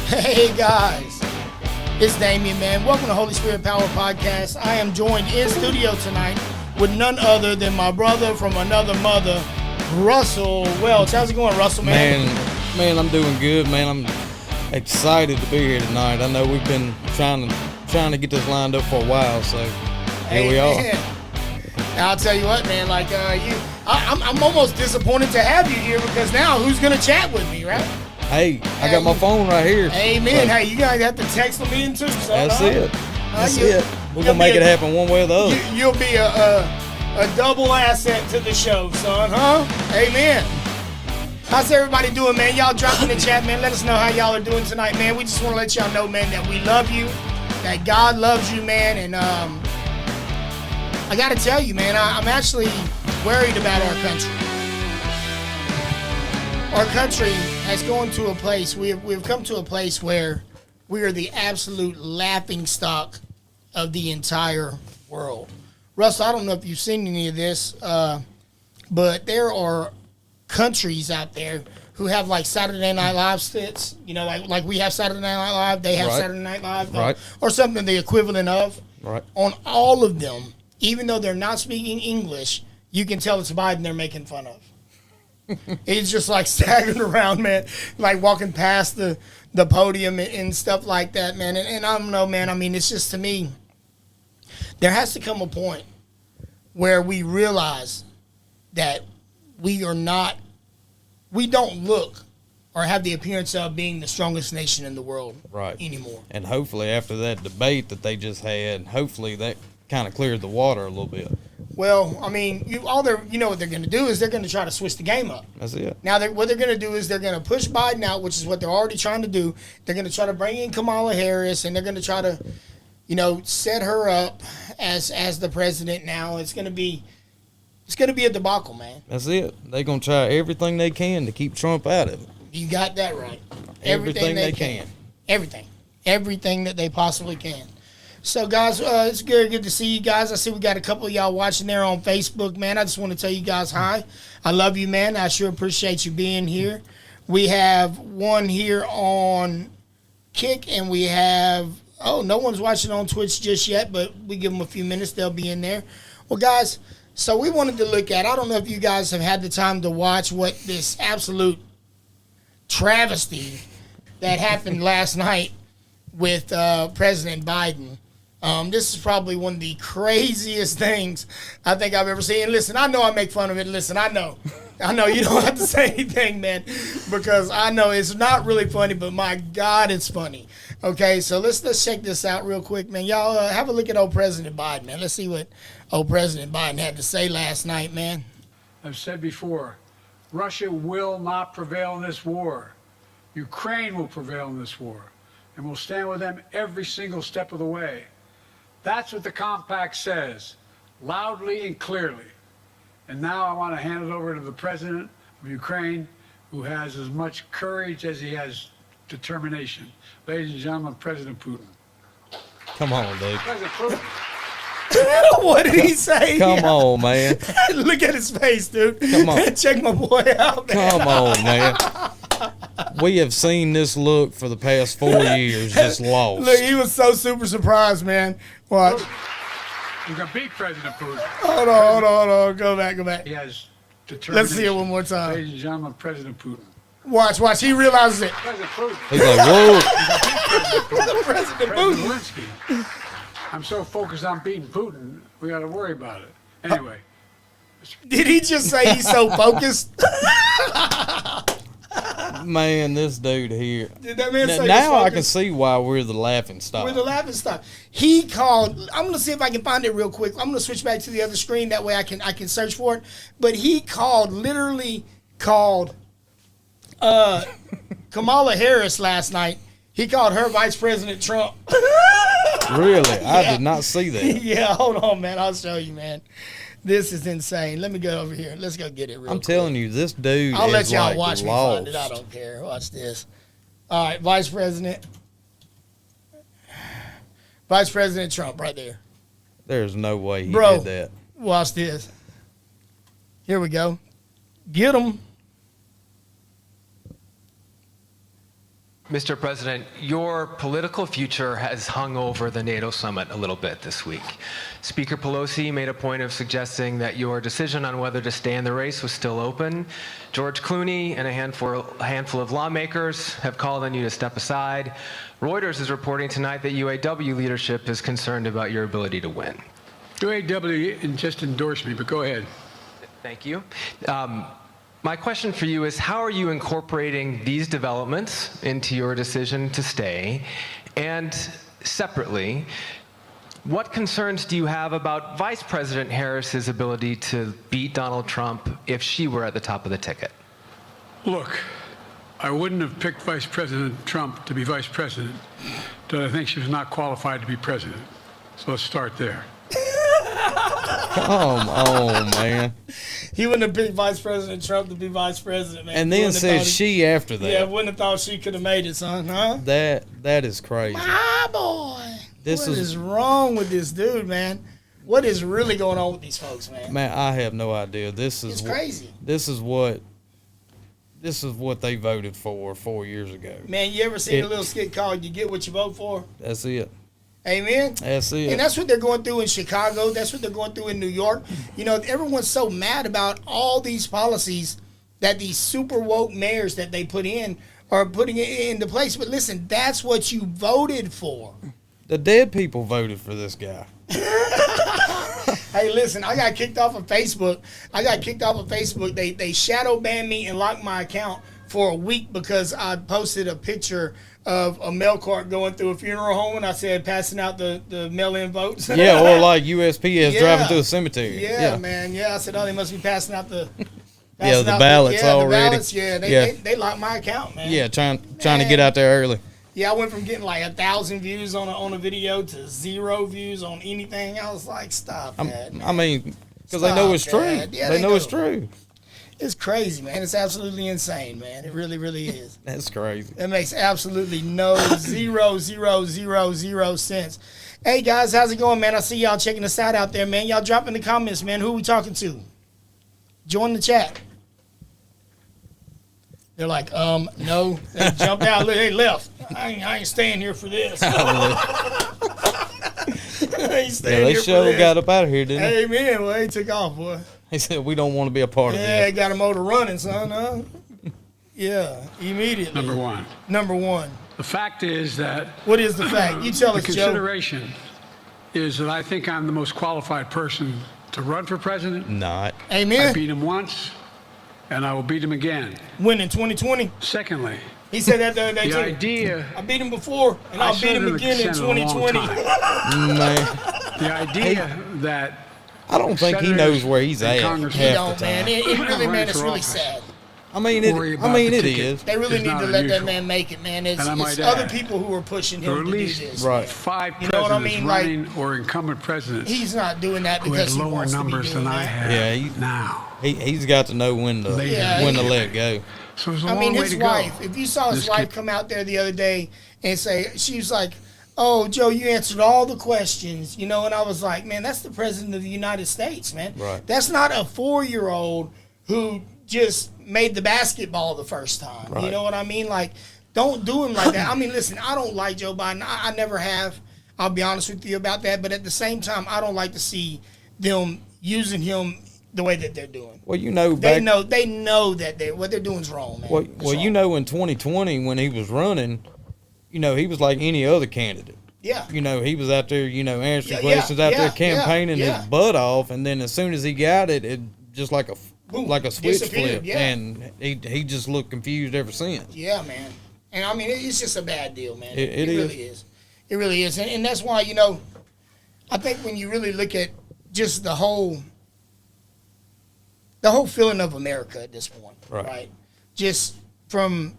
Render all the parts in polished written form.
Hey guys, it's Damien, man. Welcome to Holy Spirit Power Podcast. I am joined in studio tonight with none other than my brother from another mother, Russell Welch. How's it going, Russell, man? Man, I'm doing good, man. I'm excited to be here tonight. I know we've been trying to get this lined up for a while, so here we are. Now, I'll tell you what, man. Like I'm almost disappointed to have you here because now who's gonna chat with me, right? Hey, I got my phone right here. Amen. So, hey, you guys have to text me in too. So, that's it. That's it. We're gonna make it happen one way or the other. You'll be a double asset to the show, son, huh? Amen. How's everybody doing, man? Y'all drop in the chat, man. Let us know how y'all are doing tonight, man. We just want to let y'all know, man, that we love you, that God loves you, man. And I got to tell you, man, I'm actually worried about our country. Our country has gone to a place, we've come to a place where we are the absolute laughingstock of the entire world. Russell, I don't know if you've seen any of this, but there are countries out there who have like Saturday Night Live skits, you know, like we have Saturday Night Live, they have Saturday Night Live, or something the equivalent of. Right. On all of them, even though they're not speaking English, you can tell it's Biden they're making fun of. He's just like staggering around, man, like walking past the podium and stuff like that, man. And I don't know, man. I mean, it's just, to me, there has to come a point where we realize that we don't look or have the appearance of being the strongest nation in the world anymore. And hopefully after that debate that they just had, hopefully that kind of cleared the water a little bit. Well, I mean, you know what they're going to do is they're going to try to switch the game up. That's it. Now, what they're going to do is they're going to push Biden out, which is what they're already trying to do. They're going to try to bring in Kamala Harris, and they're going to try to, set her up as the president. Now it's going to be a debacle, man. That's it. They're going to try everything they can to keep Trump out of it. You got that right. Everything they can. Everything that they possibly can. So, guys, it's good to see you guys. I see we got a couple of y'all watching there on Facebook, man. I just want to tell you guys hi. I love you, man. I sure appreciate you being here. We have one here on Kick, and we have, no one's watching on Twitch just yet, but we give them a few minutes. They'll be in there. Well, guys, so we wanted to look at, I don't know if you guys have had the time to watch what this absolute travesty that happened last night with President Biden. This is probably one of the craziest things I think I've ever seen. And listen, I know I make fun of it. Listen, I know you don't have to say anything, man, because I know it's not really funny, but my God, it's funny. Okay, so let's check this out real quick, man. Y'all have a look at old President Biden, man. Let's see what old President Biden had to say last night, man. I've said before, Russia will not prevail in this war. Ukraine will prevail in this war, and we'll stand with them every single step of the way. That's what the compact says, loudly and clearly. And now I want to hand it over to the president of Ukraine, who has as much courage as he has determination. Ladies and gentlemen, President Putin. Come on, dude. President Putin. What did he say? Come on, man. Look at his face, dude. Come on. Check my boy out, man. Come on, man. We have seen this look for the past 4 years, just lost. Look, he was so super surprised, man. What? We're going to beat President Putin. Hold on. Go back. He has determination. Let's see it one more time. Ladies and gentlemen, President Putin. Watch. He realizes it. President Putin. He's like, whoa. President President Putin. Zelensky. I'm so focused on beating Putin, we got to worry about it. Anyway. Did he just say he's so focused? Man, this dude here. Did that man say now I can see why we're the laughing stock. We're the laughing stock. He called. I'm gonna see if I can find it real quick. I'm gonna switch back to the other screen. That way I can search for it. But he literally called Kamala Harris last night. He called her Vice President Trump. Really? Yeah. I did not see that. Yeah, hold on, man. I'll show you, man. This is insane. Let me go over here. Let's go get it real quick. Telling you, this dude I'll let y'all like watch lost. me find it. I don't care. Watch this. All right, Vice President Trump right there. There's no way he did that. Watch this. Here we go. Get him. Mr. President, your political future has hung over the NATO summit a little bit this week. Speaker Pelosi made a point of suggesting that your decision on whether to stay in the race was still open. George Clooney and a handful of lawmakers have called on you to step aside. Reuters is reporting tonight that UAW leadership is concerned about your ability to win. UAW just endorsed me, but go ahead. Thank you. My question for you is, how are you incorporating these developments into your decision to stay? And separately, what concerns do you have about Vice President Harris's ability to beat Donald Trump if she were at the top of the ticket? Look, I wouldn't have picked Vice President Trump to be vice president, but I think she was not qualified to be president. So let's start there. Come on, man. He wouldn't have picked Vice President Trump to be vice president, man. And He then wouldn't have says thought she after that. Yeah, wouldn't have thought she could have made it, son, huh? That is crazy. My boy. This What is- is wrong with this dude, man? What is really going on with these folks, man? Man, I have no idea. This is It's crazy. This is what they voted for 4 years ago. Man, you ever seen It- a little skit called "You Get What You Vote For"? That's it. Amen. That's it. And that's what they're going through in Chicago. That's what they're going through in New York. You know, everyone's so mad about all these policies that these super woke mayors that they put in are putting it into place. But listen, that's what you voted for. The dead people voted for this guy. Hey, listen, I got kicked off of Facebook. They shadow banned me and locked my account for a week because I posted a picture of a mail cart going through a funeral home and I said passing out the mail-in votes. Yeah, or like USPS Yeah. driving through a cemetery. Yeah, man. Yeah, I said, oh, they must be passing out the ballots The already. ballots, yeah, Yeah. they locked my account, man. Yeah, trying to get out there early. Yeah, I went from getting like 1,000 views on a video to 0 views on anything. I was like, stop that. I mean, because they know it's Stop true. that. Yeah, they they know know. it's true. It's crazy, man. It's absolutely insane, man. It really, really is. That's crazy. It makes absolutely no zero sense. Hey guys, how's it going, man? I see y'all checking us out there, man. Y'all drop in the comments, man. Who we talking to? Join the chat. They're like, no. They jumped out. They left. I ain't staying here for this. I ain't staying Yeah, they here sure for this. got up out of here, didn't they? Hey man, well, they took off, boy. He said, we don't want to be a part of Yeah, this. got a motor running, son, huh? Yeah, immediately. Number one. Number one. The fact is that What is the fact? You tell the us, Joe. consideration is that I think I'm the most qualified person to run for president. Not. I Amen. beat him once, and I will beat him again. Win in 2020. Secondly, He said that the other day the too. idea, I beat him before, and I I'll beat him served in the again in Senate a long 2020. time. Man, The idea that I don't think he senators knows where he's and at congressmen You half don't, the man. time. It really, Running man, it's for really office. sad. I mean, worry it about the is. ticket. They really It's need not to let that unusual. man make it, man. It's And I might it's add, other people who are pushing There him are to at do least this. Right. 5 You know what I presidents mean? Like- running or incumbent presidents He's not doing that who had because he lower wants numbers to be doing than I that. have Yeah, now. He's got to know when to Yeah, when to let go. So it's a I long mean, way his to wife. go. If you saw his This wife kid- come out there the other day and say, she was like, "Oh, Joe, you answered all the questions," you know, and I was like, "Man, that's the president of the United States, man. Right. That's not a 4-year-old who just made the basketball the first time. You Right. know what I mean? Like, don't do him like that. I mean, listen, I don't like Joe Biden. I never have. I'll be honest with you about that. But at the same time, I don't like to see them using him the way that they're doing. Well, you know, They back know that what they're doing is wrong, man. well, It's well, you wrong. know, in 2020 when he was running, you know, he was like any other candidate. Yeah. You know, he was out there, you know, answering Yeah, questions out there, yeah, campaigning yeah. his butt off, and then as soon as he got it, it just like a Boom, like a switch disappeared, flip, yeah. and he just looked confused ever since. Yeah, man. And I mean, it's just a bad deal, man. It is. really is. It really is. And that's why, you know, I think when you really look at just the whole feeling of America at this point, Right. Just from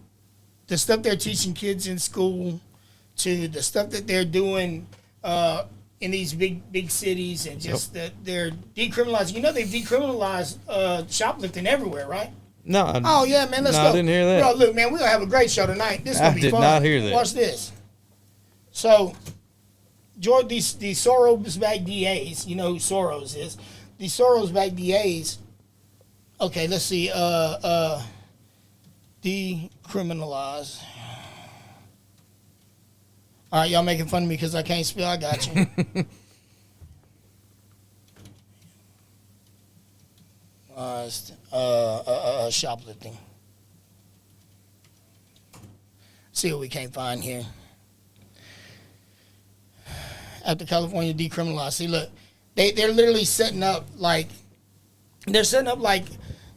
the stuff they're teaching kids in school to the stuff that they're doing in these big cities, and just that they're decriminalizing. You know, they've decriminalized shoplifting everywhere, right? No, Oh yeah, man, let's no, go. I didn't hear that. Bro, look, man, we're gonna have a great show tonight. This is I gonna be did fun. not hear that. Watch this. So, George, these Soros-backed DAs, you know who Soros is. These Soros-backed DAs. Okay, let's see. Decriminalize All right, y'all making fun of me because I can't spell. I got you. Shoplifting. See what we can't find here. After California decriminalized, see, look, they're literally setting up like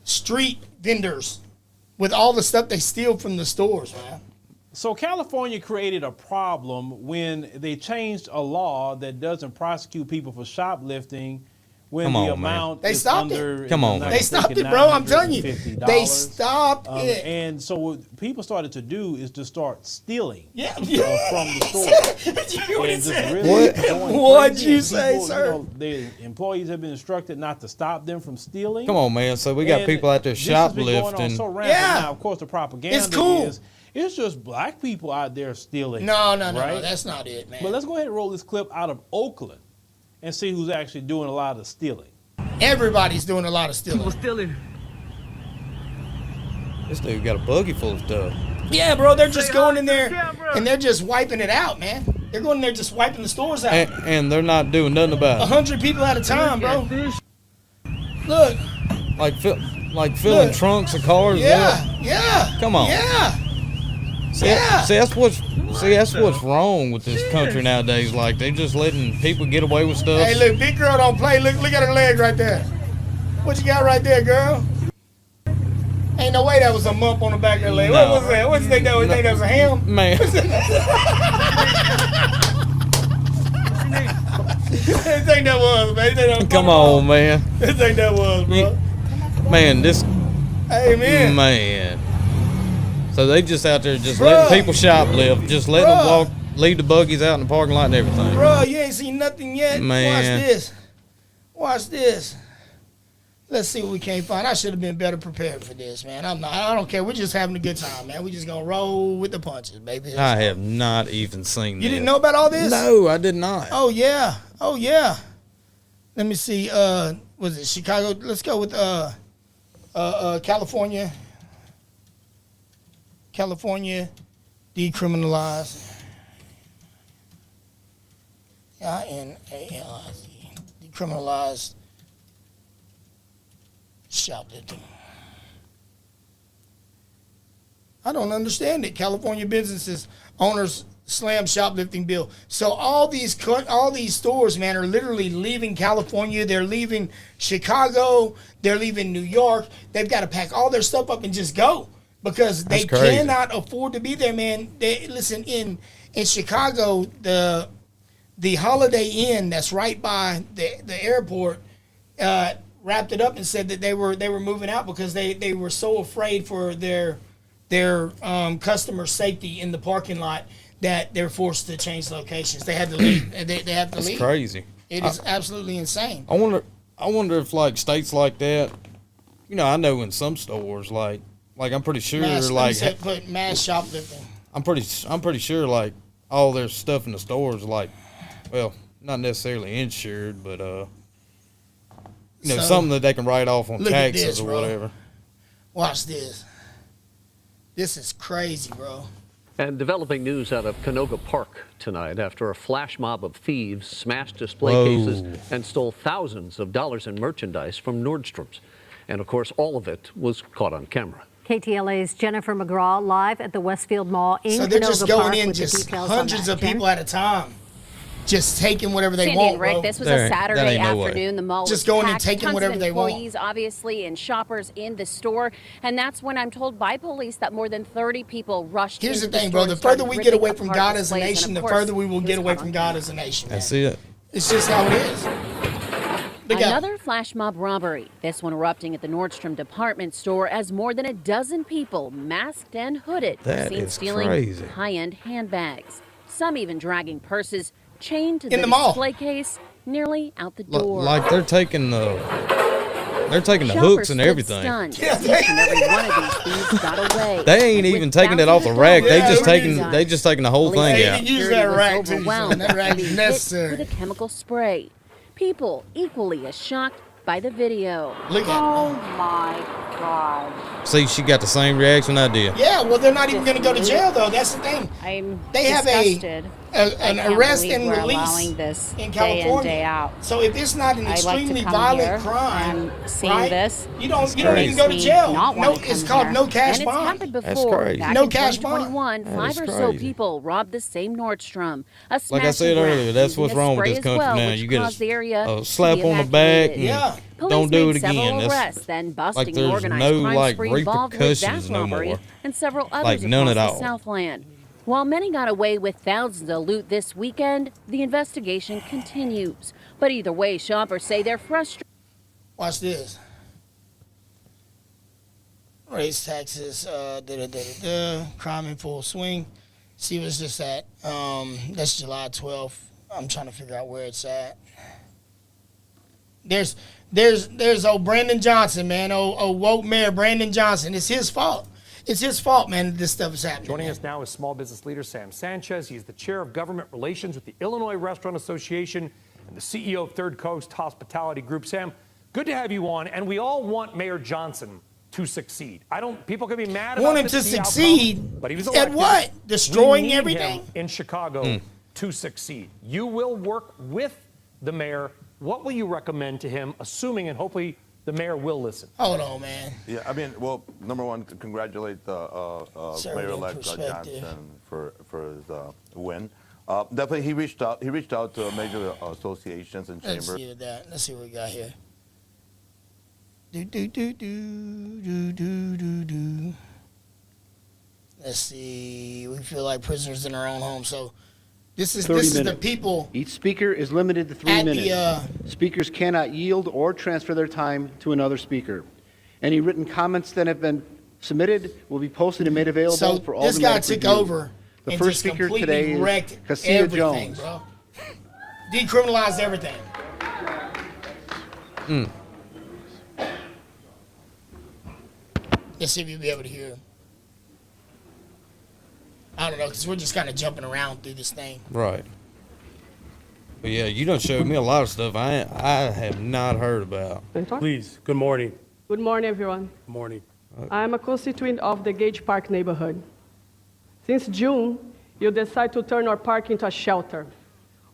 street vendors with all the stuff they steal from the stores, man. So California created a problem when they changed a law that doesn't prosecute people for shoplifting when Come the on, man. amount They is stopped under. it. Come on, if I'm man. not They stopped mistaken, it, bro. I'm telling you. $950. They stopped it. And so what people started to do is to start stealing Yeah. from the store. Did you hear what he And just said? really What? going What'd crazy. you And say, people, sir? the employees have been instructed not to stop them from stealing. Come on, man. So we got And people out there this has been going on shoplifting. so rampant. Yeah. Now, of course, the propaganda It's cool. is it's just black people out there stealing. No, right? that's not it, man. But let's go ahead and roll this clip out of Oakland and see who's actually doing a lot of stealing. Everybody's doing a lot of stealing. This dude got a buggy full of stuff. Yeah, bro, they're just going in there and they're just wiping it out, man. They're going in there just wiping the stores out. And they're not doing nothing about it. 100 people at a time, bro. Look, Like filling Look. trunks of cars. yeah. Come on. Yeah. See, Yeah. that's what's wrong with this country nowadays. Like they just letting people get away with stuff. Hey, look, big girl don't play. Look at her leg right there. What you got right there, girl? Ain't no way that was a bump on the back of her leg. What No. was that? What you think that was? Think that was a ham? Man, What you think that was, man? You think that was come on, man. What you think that was, bro? Man, this Hey, man. man. So they just out there just Bruh. letting people shoplift, just letting them Bruh. walk, leave the buggies out in the parking lot and everything. Bro, you ain't seen nothing yet. Man. Watch this. Watch this. Let's see what we can't find. I should have been better prepared for this, man. I don't care. We're just having a good time, man. We just gonna roll with the punches, baby. I have not even seen You this. didn't know about all this? No, I did not. Oh yeah. Oh yeah. Let me see. Was it Chicago? Let's go with California. California decriminalized. INALIZ. Decriminalized shoplifting. I don't understand it. California businesses owners slam shoplifting bill. So all these stores, man, are literally leaving California. They're leaving Chicago. They're leaving New York. They've got to pack all their stuff up and just go because they That's crazy. cannot afford to be there, man. Listen, in Chicago, the Holiday Inn that's right by the airport wrapped it up and said that they were moving out because they were so afraid for their customer safety in the parking lot that they're forced to change locations. They had to leave. They have to That's leave. crazy. It is absolutely insane. I wonder if like states like that, you know, I know in some stores like I'm pretty sure Put mass shoplifting. I'm pretty sure like all their stuff in the stores like, well, not necessarily insured, but you know, So, something that they can write off on look at taxes this, or bro. whatever. Watch this. This is crazy, bro. And developing news out of Canoga Park tonight after a flash mob of thieves smashed display Whoa. cases and stole thousands of dollars in merchandise from Nordstrom's. And of course, all of it was caught on camera. KTLA's Jennifer McGraw live at the Westfield Mall in So they're just Canoga going Park in with the just details on hundreds that. of people at a time. Just taking whatever they Sandy want, and Rick, bro. this was There- a that Saturday ain't no way. afternoon. The mall Just was going and packed, taking tons whatever of they want. employees, obviously, and shoppers in the store. And that's when I'm told by police that more than 30 people rushed Here's the into thing, store bro. The and started further we get ripping away from apart God as a displays. And nation, of the course, further we will it get was away caught from on God camera. as a nation, man. That's it. It's just how it is. Look out. Another flash mob robbery, this one erupting at the Nordstrom department store as more than a dozen people, masked and hooded, were That seen is stealing crazy. high-end handbags. Some even dragging purses chained to In the the mall. display case, nearly out the door. Like they're taking the Shoppers hooks and stood everything. stunned. Each and every one of these thieves got away. They ain't With even taking it off the thousands of rack. They dollars just in taking merchandise. the whole Police thing Hey, out. you use security that was rack too, son. overwhelmed That rack and is hit necessary. with a chemical spray. People equally as shocked by the video. Look at Oh my God. See, she got the same reaction I did. Yeah, well, they're not even going to go to jail, though. That's the thing. I'm They have disgusted. an can't arrest believe and we're release allowing this in day in, California. day out. So if it's not an I like to extremely come violent here crime, and seeing right? this You don't even go to makes me jail. not No, wanna it's come called here. no cash And it's bond. happened That's before. crazy. Back No in cash bond. 2021, That five is or so crazy. people robbed the same Nordstrom. A Like I smash said and grab earlier, that's using what's a wrong with spray this as country well, now. which You get caused the area a to slap be on the back. evacuated. And Yeah. Police don't do made it several again. arrests, then busting like there's an organized no crime like spree involved with that repercussions no robbery more. and several others Like none across at the all. Southland. While many got away with thousands of loot this weekend, the investigation continues. But either way, shoppers say they're frustrated. Watch this. Raise taxes, crime in full swing. See what's this at? That's July 12th. I'm trying to figure out where it's at. There's old Brandon Johnson, man. Old woke mayor Brandon Johnson. It's his fault. It's his fault, man, that this stuff is happening. Joining us now is small business leader Sam Sanchez. He's the chair of government relations with the Illinois Restaurant Association and the CEO of Third Coast Hospitality Group. Sam, good to have you on. And we all want Mayor Johnson to succeed. People can be mad about Want him this, to the outcome, succeed but he was at elected. what? Destroying We need everything? him in Chicago to succeed. You will work with the mayor. What will you recommend to him, assuming and hopefully the mayor will listen? Hold on, man. Yeah, I mean, well, number one, congratulate Mayor-elect perspective. Johnson for his win. Definitely, he reached out to major associations and Let's chambers. see that. Let's see what we got here. Let's see. We feel like prisoners in our own home. So this is the people. Each speaker is limited to 3 At the, minutes. Speakers cannot yield or transfer their time to another speaker. Any written comments that have been submitted will be posted and made available So for all this the guy medical took review. over The and first just speaker completely today is wrecked Cassia everything, Jones. bro. Decriminalized everything. Let's see if you'll be able to hear him. I don't know, because we're just kind of jumping around through this thing. Right. But yeah, you done showed me a lot of stuff I have not heard about. Please, good morning. Good morning, everyone. Good morning. I'm a constituent of the Gage Park neighborhood. Since June, you decided to turn our park into a shelter.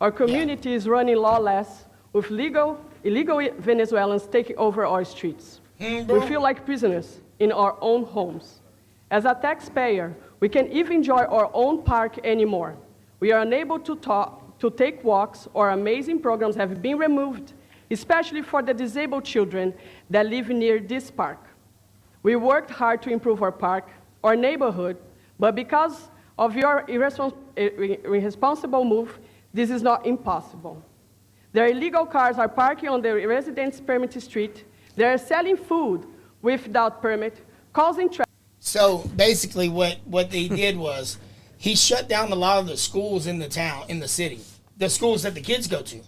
Our community is running lawless with illegal Venezuelans taking over our streets. We feel like prisoners in our own homes. As a taxpayer, we can't even enjoy our own park anymore. We are unable to take walks. Our amazing programs have been removed, especially for the disabled children that live near this park. We worked hard to improve our park, our neighborhood, but because of your irresponsible move, this is not impossible. Their illegal cars are parking on the residents' permit street. They are selling food without permit, causing traffic. So basically what they did was he shut down a lot of the schools in the town, in the city, the schools that the kids go to.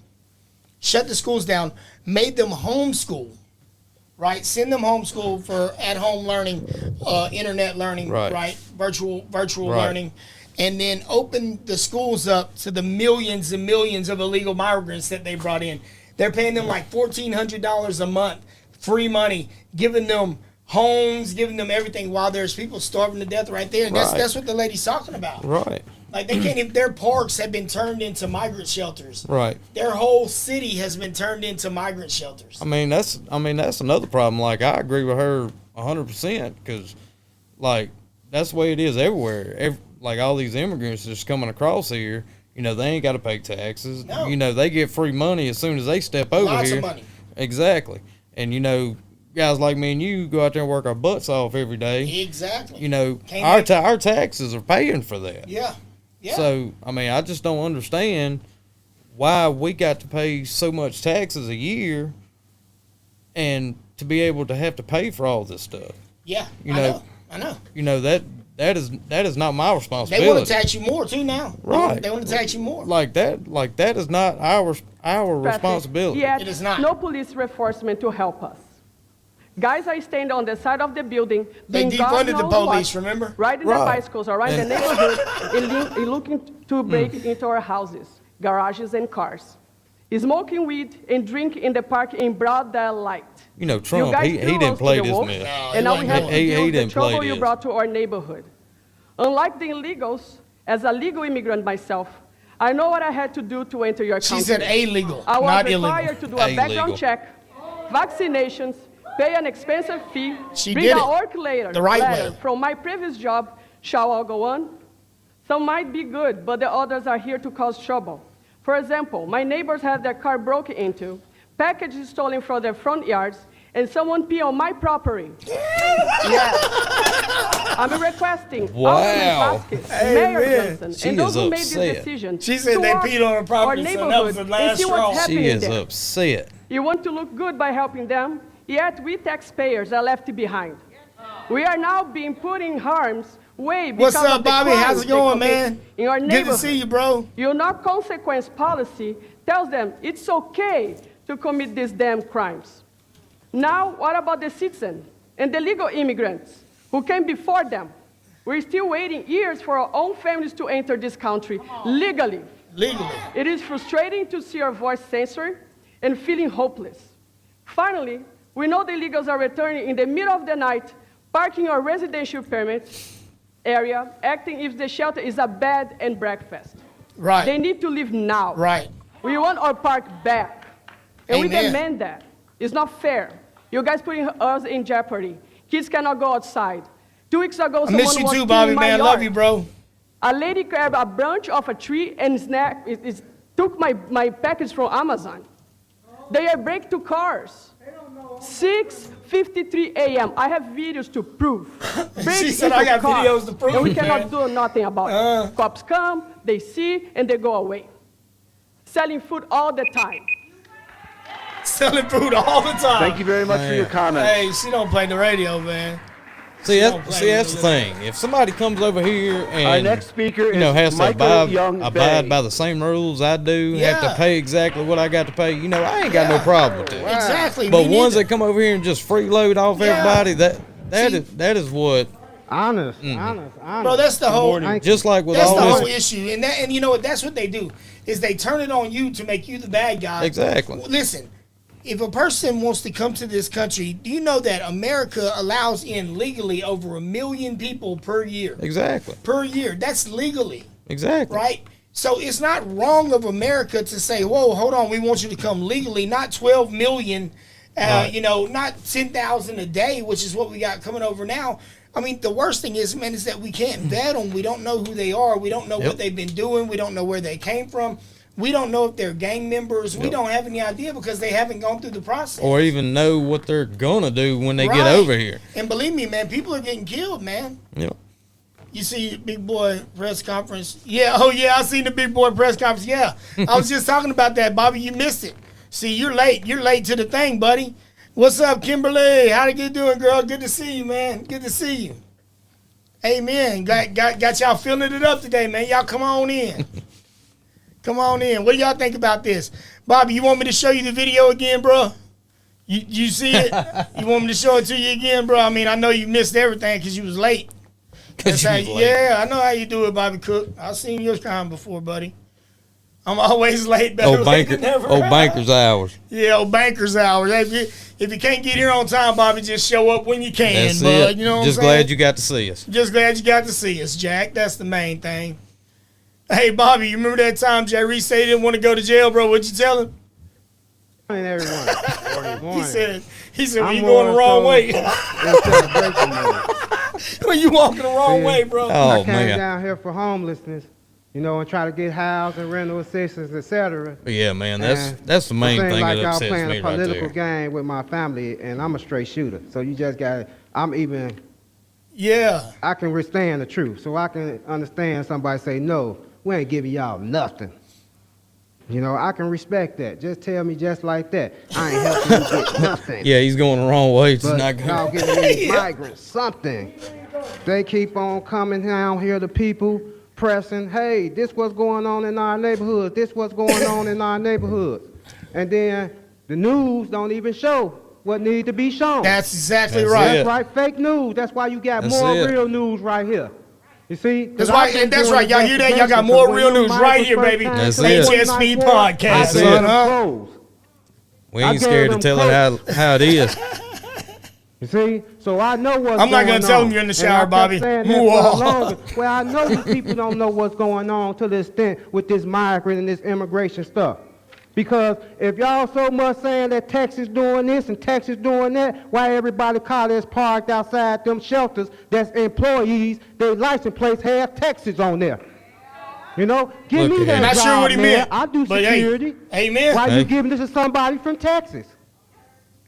Shut the schools down, made them homeschool, right? Send them homeschool for at-home learning, internet learning, right? Virtual learning. And then open the schools up to the millions and millions of illegal migrants that they brought in. They're paying them like $1,400 a month, free money, giving them homes, giving them everything while there's people starving to death right there. And that's what the lady's talking about. Right. Like they can't even, their parks have been turned into migrant shelters. Right. Their whole city has been turned into migrant shelters. I mean that's another problem. Like I agree with her 100% because like that's the way it is everywhere. Like all these immigrants just coming across here, you know, they ain't got to pay taxes. No. You know, they get free money as soon as they step over Lots here. of money. Exactly. And you know, guys like me and you go out there and work our butts off every day. Exactly. You know, our taxes are paying for that. Yeah. Yeah. So, I mean, I just don't understand why we got to pay so much taxes a year and to be able to have to pay for all this stuff. Yeah. I know. You know, that is not my responsibility. They want to tax you more too now. Right. They want to tax you more. Like that is not our responsibility. Yet, It is not. no police reinforcement to help us. Guys are standing on the side of the building. They doing God defunded the knows police, what, remember? Riding their bicycles around the neighborhood and looking to break into our houses, garages, and cars. Smoking weed and drinking in the park in broad daylight. You know, Trump, he threw didn't us play to the this wolves, myth. And now we have to deal with the didn't play trouble you this. brought to our neighborhood. Unlike the illegals, as a legal immigrant myself, I know what I had to do to enter your country. She said illegal, I was not required illegal. to do a background Illegal. check, vaccinations, pay an expensive fee, She bring did a it work letter, the right way. from my previous job. Shall I go on? Some might be good, but the others are here to cause trouble. For example, my neighbors had their car broken into, packages stolen from their front yards, and someone pee on my property. Yes. I'm requesting Wow. Alderman Vasquez, Mayor Amen. Johnson, She and those is who made upset. this decision She said to they watch peed on her property, our so that was neighborhood the and last see what's straw. happening She is there. upset. You want to look good by helping them, yet we taxpayers are left behind. We are now being put in harm's way because What's up, of the Bobby? crimes How's it they going, commit man? in our Good neighborhood. to see you, bro. Your no-consequence policy tells them it's okay to commit these damn crimes. Now, what about the citizens and the legal immigrants who came before them? We're still waiting years for our own families to enter this country legally. Legally. It is frustrating to see our voice censored and feeling hopeless. Finally, we know the illegals are returning in the middle of the night, parking our residential permit area, acting if the shelter is a bed and breakfast. Right. They need to leave now. Right. We want our park back. And we Amen. demand that. It's not fair. You guys putting us in jeopardy. Kids cannot go outside. 2 weeks ago, I someone miss you was too, peeing Bobby, in my man. yard. Love you, bro. A lady grabbed a branch of a tree and took my package from Amazon. They are break to cars. 6:53 a.m. I have videos to prove. She said, "I got videos to prove And we it, cannot man." do nothing about it. Cops come, they see, and they go away. Selling food all the time. Selling food all the time. Thank you very much for your comments. Hey, she don't play the radio, man. See, don't that's, play that's the with thing. If somebody comes over here and Our next speaker has is to Michael Young abide Bay. by the same rules I do, have Yeah. to pay exactly what I got to pay, I ain't got no problem with that. Exactly. But me ones neither. that come over here and just freeload off Yeah. everybody, See- that is what, Honest. Bro, that's the whole. just like with That's all the whole this. issue, and you know what? That's what they do is they turn it on you to make you the bad guy. Exactly. Listen, if a person wants to come to this country, do you know that America allows in legally over 1 million people per year? Exactly. Per year, that's legally, Exactly. right? So it's not wrong of America to say, "Whoa, hold on, we want you to come legally, not 12 million." Right. Not 10,000 a day, which is what we got coming over now. I mean, the worst thing is, man, is that we can't vet them. We don't know who they are. We don't know Yep. what they've been doing. We don't know where they came from. We don't know if they're gang members. We Yep. don't have any idea because they haven't gone through the process. Or even know what they're gonna do when they get Right. over here. And believe me, man, people are getting killed, man. Yep. You see Big Boy press conference? Yeah, oh yeah, I seen the Big Boy press conference. Yeah, I was just talking about that, Bobby. You missed it. See, you're late. You're late to the thing, buddy. What's up, Kimberly? How you doing, girl? Good to see you, man. Good to see you. Amen. Got y'all filling it up today, man. Y'all come on in. Come on in. What do y'all think about this? Bobby, you want me to show you the video again, bro? You see it? You want me to show it to you again, bro? I mean, I know you missed everything because you was late. That's how you- yeah, I know how you do it, Bobby Cook. I've seen your kind before, buddy. I'm always late. Better late than never. Old banker's hours. Yeah, old banker's hours. If you can't get here on time, Bobby, just show up when you can, That's bud. it. You know what Just I'm saying? glad you got to see us. Just glad you got to see us, Jack. That's the main thing. Hey, Bobby, you remember that time Jay Reese said he didn't want to go to jail, bro? What'd you tell him? Morning, everyone. He said, well, you going the wrong way. Well, you walking the wrong way, bro. I came down here for homelessness, and try to get housing, rental assistance, etc. Yeah, man, that's the main thing like that y'all upsets playing me a right political there. game with my family, and I'm a straight shooter. So you just got. Yeah. I can withstand the truth, so I can understand somebody say no. We ain't giving y'all nothing. I can respect that. Just tell me just like that. I ain't helping you get nothing. Yeah, he's going the wrong way. It's But not good. y'all giving these migrants something. They keep on coming down here, the people pressing, hey, this what's going on in our neighborhood. This what's going on in our neighborhood. And then the news don't even show what need to be shown. That's exactly right. That's right, fake news. That's why you got That's more it. real news right here. You see? That's right, and that's right. Y'all hear that? Y'all got more real news right here, baby. That's it. HSP podcast. That's son, it. huh? We ain't scared to tell it how it is. You see? So I know what's going on. I'm not going to tell them you're in the shower, Bobby. Well, I know these people don't know what's going on to the extent with this migrant and this immigration stuff. Because if y'all so much saying that Texas doing this and Texas doing that, why everybody college parked outside them shelters that's employees, their license plates have Texas on there? You know, give me that Not job, sure what he man. meant. I do but security. Hey, amen. Why you giving this to somebody from Texas?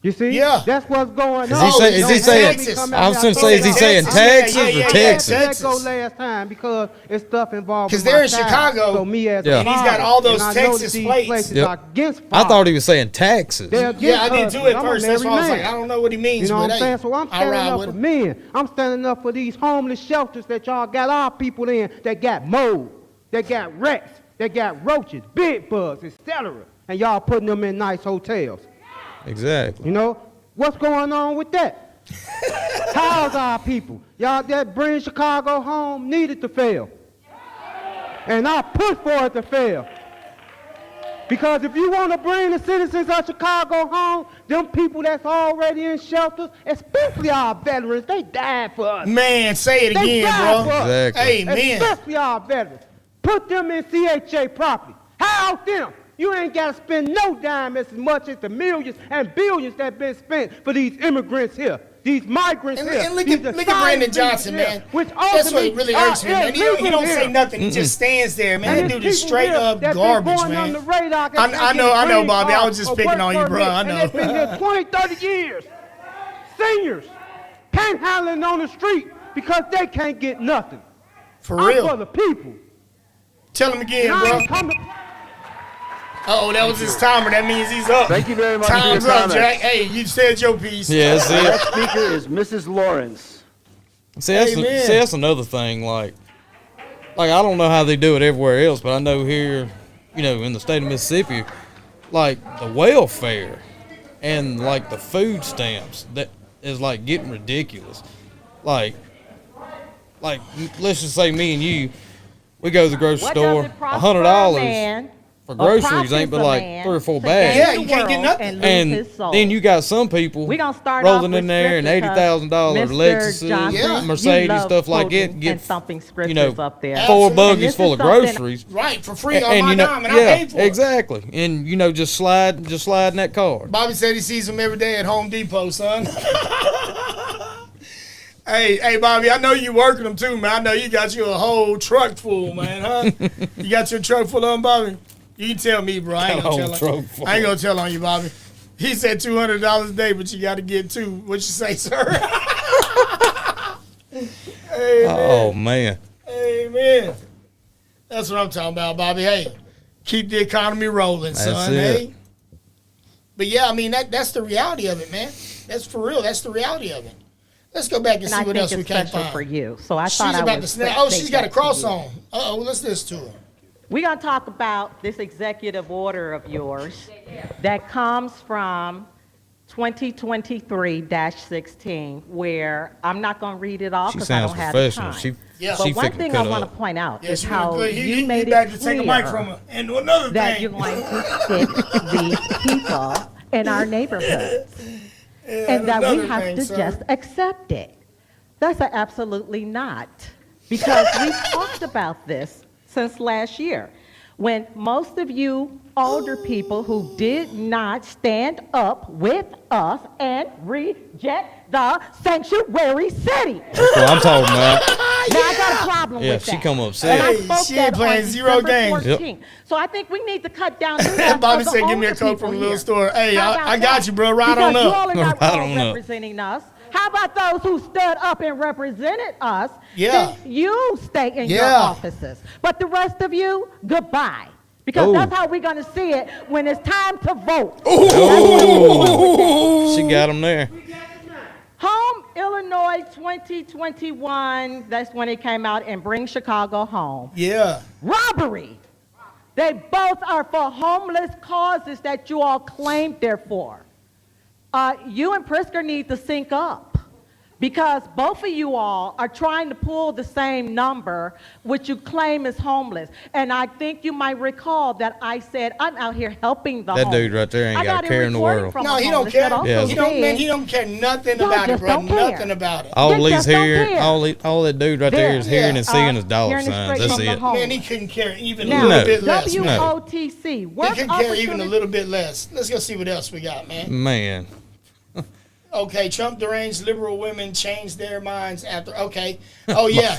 You see? Yeah. That's what's going Is on. he saying? I was going to say, is he saying Texas or Texas? Let go last time because it's stuff involved. Because they're in Chicago, so me as and he's got all those Texas plates. I thought he was saying Texas. Yeah, I did too at first. That's why I was like, I don't know what he means. You know what I'm but saying? So I'm standing up for men. I'm standing up for these homeless shelters that y'all got our people in that got mold, that got rats, that got roaches, bed bugs, etc. And y'all putting them in nice hotels. Exactly. You know, what's going on with that? How's our people? Y'all that bring Chicago home needed to fail. And I pushed for it to fail. Because if you want to bring the citizens of Chicago home, them people that's already in shelters, especially our veterans, they died for us. Man, say it They again, died bro. for us. Exactly. Amen. Especially our veterans. Put them in CHA property. House them. You ain't got to spend no dime as much as the millions and billions that been spent for these immigrants here, these migrants here. And look at Brandon Johnson, man. That's what really hurts me, man. He don't say nothing. He just stands there, man. That dude is straight up garbage, man. I know, Bobby. I was just picking on you, bro. I know. And they've been here 20, 30 years. Seniors panhandling on the street because they can't get nothing. For real. I'm for the people. Tell him again, bro. Uh-oh, that was his timer. That means he's up. Thank you very much Time's for your up, comments. Jack. Hey, you said your piece. Yeah, that's The it. next speaker is Mrs. Lawrence. See, that's another thing. Like I don't know how they do it everywhere else, but I know here, you know, in the state of Mississippi, like the welfare and like the food stamps that is like getting ridiculous. Like let's just say me and you, we go to the grocery store, $100 for groceries ain't but like 3 or 4 bags. Yeah, you can't get nothing. And then you got some people rolling in there and $80,000 Lexuses, Mercedes, stuff like that, get you know, up there. 4 buggies full of groceries, right, for free on my dime, and I paid for it. Exactly, and you know, just slide in that card. Bobby said he sees them every day at Home Depot, son. Hey, Bobby, I know you working them too, man. I know you got you a whole truck full, man, huh? You got your truck full of them, Bobby? You can tell me, bro. I ain't gonna tell on you, Bobby. He said $200 a day, but you got to get 2. What you say, sir? Oh man. Amen. That's what I'm talking about, Bobby. Hey, keep the economy rolling, son. That's it. Hey. But yeah, I mean that's the reality of it, man. That's for real. That's the reality of it. Let's go back and see what else we can find. For you, so I she's thought I about would to snap. Oh, she's got a cross to you. on. Uh-oh, let's listen to her. We're going to talk about this executive order of yours that comes from 2023-16, where I'm not going to read it all because I don't have the time. But one thing I want to point out is how you made it clear that you're going to fix these people in our neighborhoods and that we have to just accept it. That's absolutely not, because we've talked about this since last year, when most of you older people who did not stand up with us and reject the sanctuary city. That's what I'm talking about. Now I got a problem with that. She come upset. And I spoke she that ain't playing on 0 games. December 14th. So I think we need to cut down. Bobby said, "Give me a Coke from the little store." Hey, I got you, bro. Right on up. You all are not representing us. How about those who stood up and represented us? Yeah. Then you stay in your offices. But the rest of you, goodbye. Because that's how we're going to see it when it's time to vote. She got them there. Home Illinois 2021, that's when it came out, and Bring Chicago Home. Yeah. Robbery. They both are for homeless causes that you all claimed they're for. You and Pritzker need to sync up. Because both of you all are trying to pull the same number, which you claim is homeless. And I think you might recall that I said, I'm out here helping the That homeless. dude right there ain't got a care in the world. No, he don't care. Yeah. He don't care nothing about it, bro. Nothing about it. All he's hearing, all that dude right there is hearing and seeing is dollar hearing it signs. straight That's from the it. home. Man, he couldn't care even Now, a little bit less. WOTC. He Work couldn't care even a opportunity- little bit less. Let's go see what else we got, man. Man. Okay, Trump deranged liberal women changed their minds after. Okay. Oh, yeah.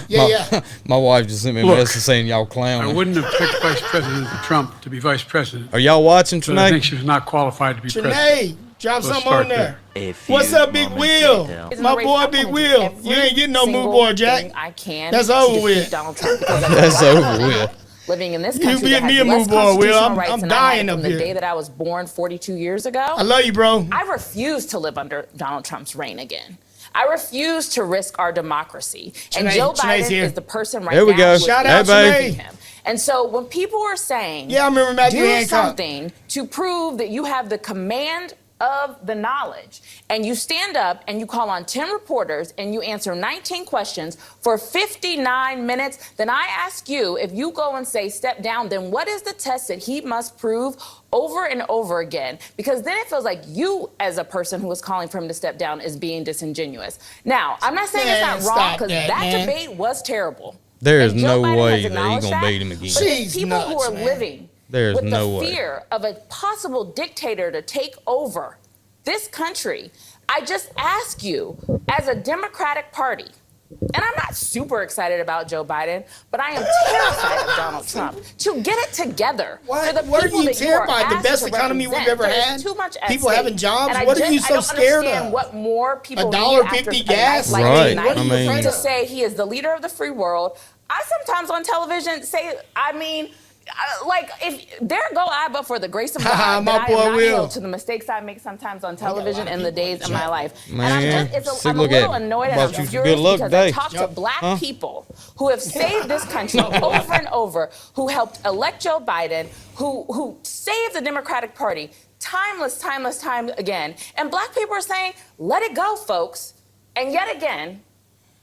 My wife just sent me a Look, message saying y'all I clowning. wouldn't have picked Vice President Trump to be vice president. Are y'all watching But I think tonight? she was not qualified to be president. Trinae, drop Let's something start on there. A few What's up, Big moments Will? later. My boy, Big Will. You ain't getting no move board, Jack. I can That's to over defeat with. Donald Trump because That's over with. living in this You country be that me has a less move board, Will. constitutional I'm rights than I dying had up from here. the day that I was born 42 years ago. I love you, bro. I refuse to live under Donald Trump's reign again. I refuse to risk our democracy. And Trinae- Joe Trinae's Biden here. is the person right There we now go. who is Shout out, representing Trinae. him. And so when people are saying, Yeah, I remember Matthew do Hancock. something to prove that you have the command of the knowledge, and you stand up and you call on 10 reporters and you answer 19 questions for 59 minutes, then I ask you, if you go and say step down, then what is the test that he must prove over and over again? Because then it feels like you, as a person who is calling for him to step down, is being disingenuous. Now, I'm not saying Man, it's not wrong, stop because that, that man. debate was terrible. There is And Joe no Biden way has that he's acknowledged gonna that, beat him again. But it's She's people who nuts, are man. living There's with no the way. fear of a possible dictator to take over this country. I just ask you, as a Democratic Party, and I'm not super excited about Joe Biden, but I am terrified of Donald Trump, to get it together. What? For the What are people you that you are terrified? The asked best to economy we've represent. ever There is had? too much at People stake. having jobs? And What are you I so don't scared understand of? what more people $1.50 need after a gas? night like Right. tonight I mean- to say he is the leader of the free world. I sometimes on television say, like, if there go I, but for the grace of God, My that I boy am not Will. held to the mistakes I make sometimes on television in the days of my life. Man, and I'm a look little at annoyed and bought I'm you some furious good luck because today. I talk to black people who have saved this country over and over, who helped elect Joe Biden, who saved the Democratic Party time again. And black people are saying, let it go, folks. And yet again,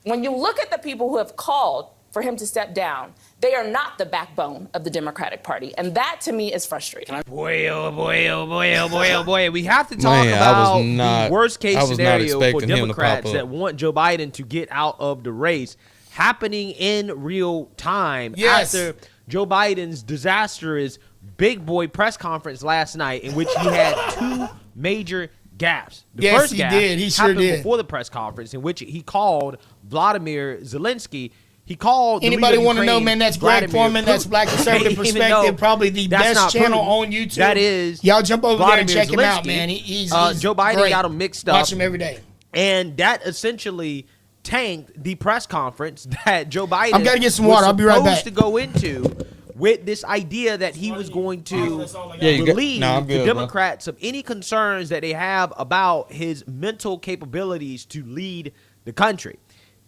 when you look at the people who have called for him to step down, they are not the backbone of the Democratic Party. And that, to me, is frustrating. Boy, oh boy, oh boy, oh boy, oh boy. We have to talk Man, I was about not- the worst case I was not scenario for expecting him to pop Democrats up. that want Joe Biden to get out of the race happening in real time Yes. after Joe Biden's disastrous big boy press conference last night, in which he had two major gaffes. The Yes, first he gaffe did. He sure happened did. before the press conference, in which he called Vladimir Zelensky. He called. Anybody want to know, man, that's Greg Foreman. That's Black Conservative Perspective. Probably the best channel on YouTube. That is. Y'all jump over there and Vladimir check him out, Zelensky. man. He's Joe Biden great. got him mixed up. Watch him every day. And that essentially tanked the press conference that Joe Biden I've gotta get some water. I'll be right back. to go into with this idea that he was going to Yeah, you got- relieve No, I'm good, the bro. Democrats of any concerns that they have about his mental capabilities to lead the country.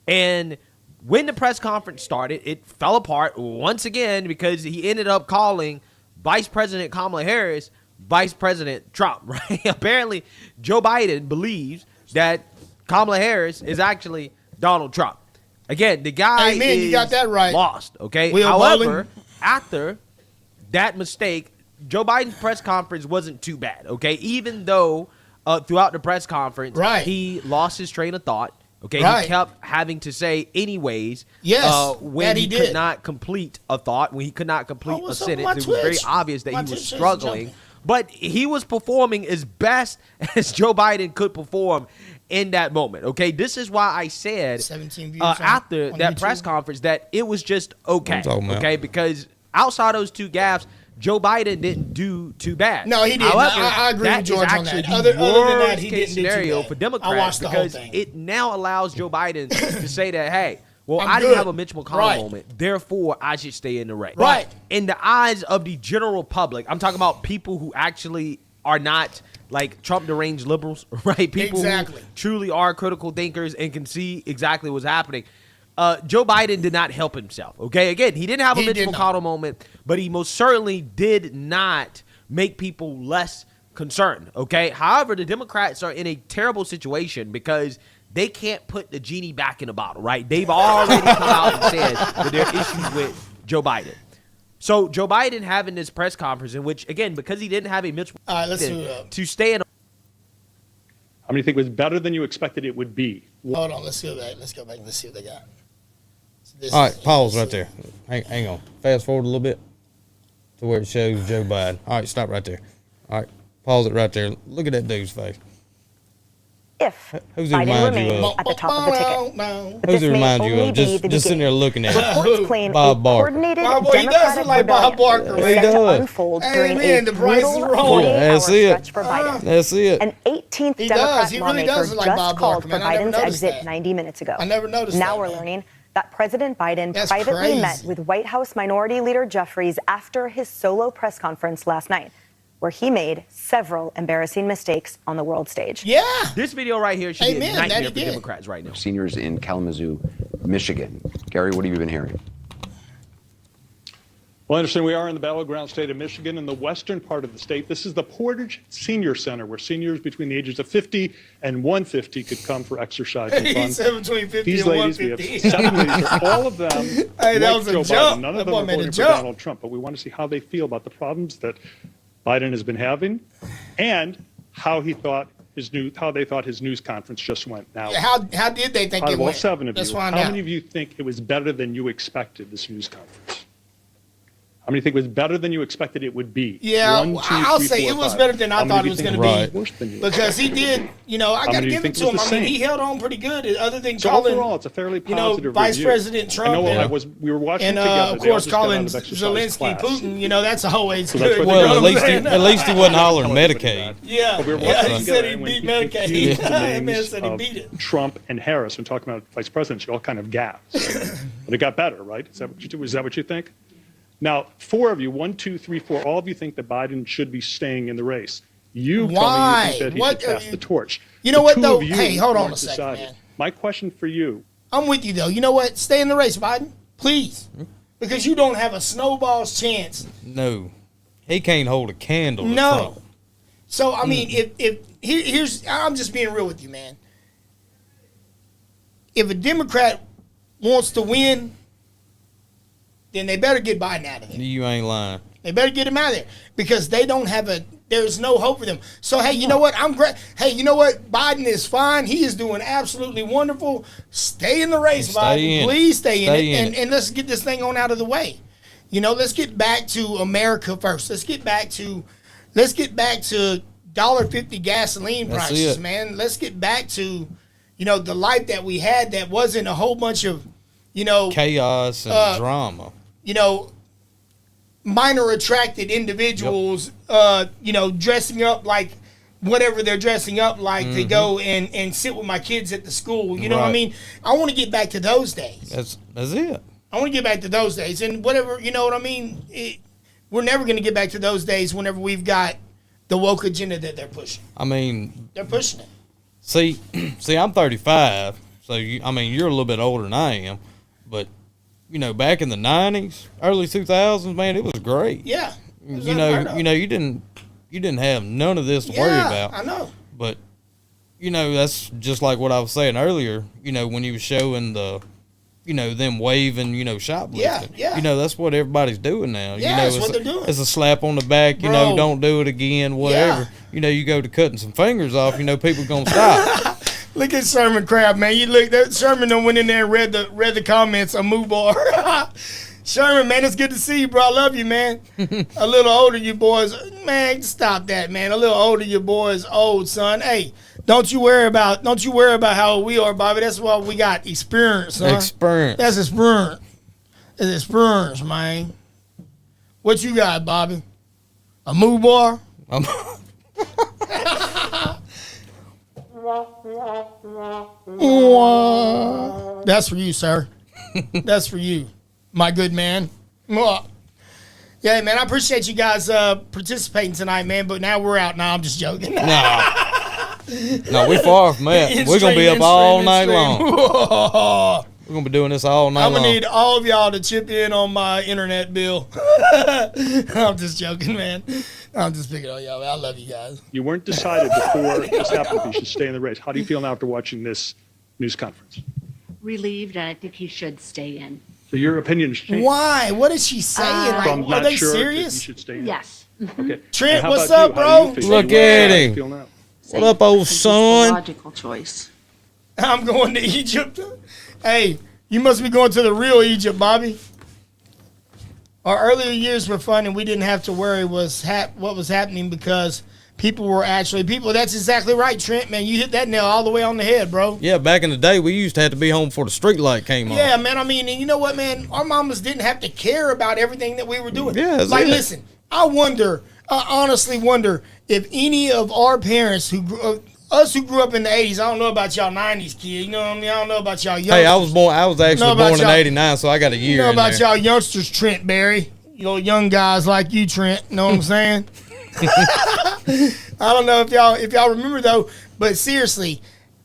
And when the press conference started, it fell apart once again because he ended up calling Vice President Kamala Harris Vice President Trump, right? Apparently, Joe Biden believes that Kamala Harris is actually Donald Trump. Again, the guy Amen, is you got that right. lost, okay? Will However, Bowling. after that mistake, Joe Biden's press conference wasn't too bad, okay? Even though throughout the press conference, he lost his train of thought, okay? Right. He kept having to say anyways when that he he could did. not complete a thought, when he could not complete a what's up with sentence. my It was very Twitch? obvious that My he was Twitch is struggling. jumping. But he was performing as best as Joe Biden could perform in that moment. Okay, this is why I said 17 views after on that YouTube. press conference that it was just okay. I'm talking about. Okay, because outside those two gaps, Joe Biden didn't do too bad. No, he didn't. However, I agree that with George is on actually that. the Other than that, worst he case didn't do too scenario bad. for I Democrats watched the whole because thing. it now allows Joe Biden to say that, hey, well, I'm I didn't good. have a Mitch McConnell Right. moment, therefore I should stay in the race. Right. In the eyes of the general public, I'm talking about people who actually are not like Trump deranged liberals, right? People Exactly. who truly are critical thinkers and can see exactly what's happening. Joe Biden did not help himself, okay? Again, he didn't have a He Mitch did not. McConnell moment, but he most certainly did not make people less concerned, okay? However, the Democrats are in a terrible situation because they can't put the genie back in the bottle, right? They've already come out and said that there are issues with Joe Biden. So Joe Biden having this press conference in which, again, because he didn't have a Mitch to stay in. How many think it was better than you expected it would be? Hold on, let's go back. Let's go back and let's see what they got. So all right, pause right there. Hang on. Fast forward a little bit to where it shows Joe Biden. All right, stop right there. All right, pause it right there. Look at that dude's face. If Biden remains at the top of the ticket. Who's it remind you of? Just sitting there looking at Reports claim Bob a Barker. coordinated he does look like Bob Barker. is set to unfold during a brutal 48-hour stretch for Biden. That's it. An 18th He Democrat does. He really lawmaker does look like Bob just called Barker, for man. I never Biden's noticed exit that. 90 minutes ago. I never noticed now that, we're man. learning that President Biden That's privately crazy. met with White House Minority Leader Jeffries after his solo press conference last night, where he made several embarrassing mistakes on the world stage. Yeah. This video right here should be a nightmare for Democrats right now. Seniors in Kalamazoo, Michigan. Gary, what have you been hearing? Well, I understand we are in the battleground state of Michigan, in the western part of the state. This is the Portage Senior Center, where seniors between the ages of 50 and 150 could come for exercise and fun. He said between 50 These and ladies, 150. we have 7 ladies, all of them Hey, that like was a Joe jump. Biden. None That of them boy are made a voting for jump. Donald Trump, but we want to see how they feel about the problems that Biden has been having and how they thought his news conference just went. Now, How did they think out it of all went? 7 of Let's you, find how out. many of you think it was better than you expected, this news conference? How many think it was better than you expected it would be? Yeah, 1, 2, I'll 3, say 4, it was 5. better than I How many thought of it you was think going to it be. was worse than you Because he did, I got to many give it think to was him. the I mean, same? he held on pretty good, other than So calling, overall, it's a fairly positive Vice review. President Trump. I know and, we were watching and together. of They all course, just got out calling of exercise Zelensky class. Putin. That's always So that's good. what you know Well, what I'm saying? at least he wasn't hollering Medicaid. Yeah, But we were yeah, watching he said together, he and when beat Medicaid. used the That man names said he of beat it. Trump and Harris when talking about vice presidents, you all kind of gasped. But it got better, right? Is that what you do? Is that what you think? Now, 4 of you, 1, 2, 3, 4, all of you think that Biden should be staying in the race. You Why? tell me you think that What he should are pass you- the torch. You know The what, 2 though? of you Hey, hold on aren't a second, decided. man. My question for you. I'm with you, though. You know what? Stay in the race, Biden. Please. Because you don't have a snowball's chance. No, he can't hold a candle to No. Trump. So, I mean, here's, I'm just being real with you, man. If a Democrat wants to win, then they better get Biden out of there. You ain't lying. They better get him out of there because they don't have there's no hope for them. So, hey, you know what? I'm great. Hey, you know what? Biden is fine. He is doing absolutely wonderful. Stay in the race, Stay Biden. in Please it. stay in Stay it. in And, it. and let's get this thing on out of the way. Let's get back to America first. Let's get back to $1.50 gasoline That's prices, it. man. Let's get back to, the life that we had that wasn't a whole bunch of, Chaos and drama. Minor attracted individuals, dressing up like whatever they're dressing up like to go and sit with my kids at the school. You know what I Right. mean? I want to get back to those days. That's it. I want to get back to those days. And whatever, you know what I mean? We're never going to get back to those days whenever we've got the woke agenda that they're pushing. I mean, They're pushing it. see, I'm 35, so you're a little bit older than I am, but back in the 90s, early 2000s, man, it was great. Yeah. It was You unheard of. you didn't have none of this to worry about. I know. But that's just like what I was saying earlier. When you was showing the, them waving, shoplifting. Yeah. That's what everybody's doing now. Yeah, that's what they're doing. It's a slap on the back. Bro. Don't do it again. Whatever. You go to cutting some fingers off. People gonna stop. Look at Sherman Crab, man. You look that Sherman done went in there and read the comments on Moobar. Sherman, man, it's good to see you, bro. I love you, man. A little older, you boys. Man, stop that, man. A little older, you boys old, son. Hey, don't you worry about how old we are, Bobby. That's why we got experience, son. Experience. That's experience. It's experience, man. What you got, Bobby? A Moobar? That's for you, sir. That's for you, my good man. Yeah, man, I appreciate you guys participating tonight, man. But now we're out. Now I'm just joking. No, we far from that. We're gonna be up all night long. We're gonna be doing this all night I'm long. gonna need all of y'all to chip in on my internet bill. I'm just joking, man. I'm just picking on y'all, man. I love you guys. You weren't decided before this happened if you should stay in the race. How do you feel now after watching this news conference. Relieved, and I think he should stay in. So your opinion's changed. Why? What is she saying? From Are not they sure serious? If you should stay in. Yes. Okay. Trent, And how what's about up, you? How do you bro? feel? Look How at do you him. feel now? What up, old It's the son? logical choice. I'm going to Egypt. Hey, you must be going to the real Egypt, Bobby. Our earlier years were fun, and we didn't have to worry what was happening because people were actually people. That's exactly right, Trent. Man, you hit that nail all the way on the head, bro. Yeah, back in the day, we used to have to be home before the street light came on. Yeah, man. I mean, and you know what, man? Our mamas didn't have to care about everything that we were doing. Yeah, that's like, it. listen, I honestly wonder if any of our parents us who grew up in the 80s, I don't know about y'all 90s kids, you know what I mean? I don't know about y'all youngsters. Hey, I was actually born in y'all- '89, so I got a year. You know in about there. y'all youngsters, Trent Berry. You know, young guys like you, Trent. You know what I'm saying? I don't know if y'all remember though, but seriously,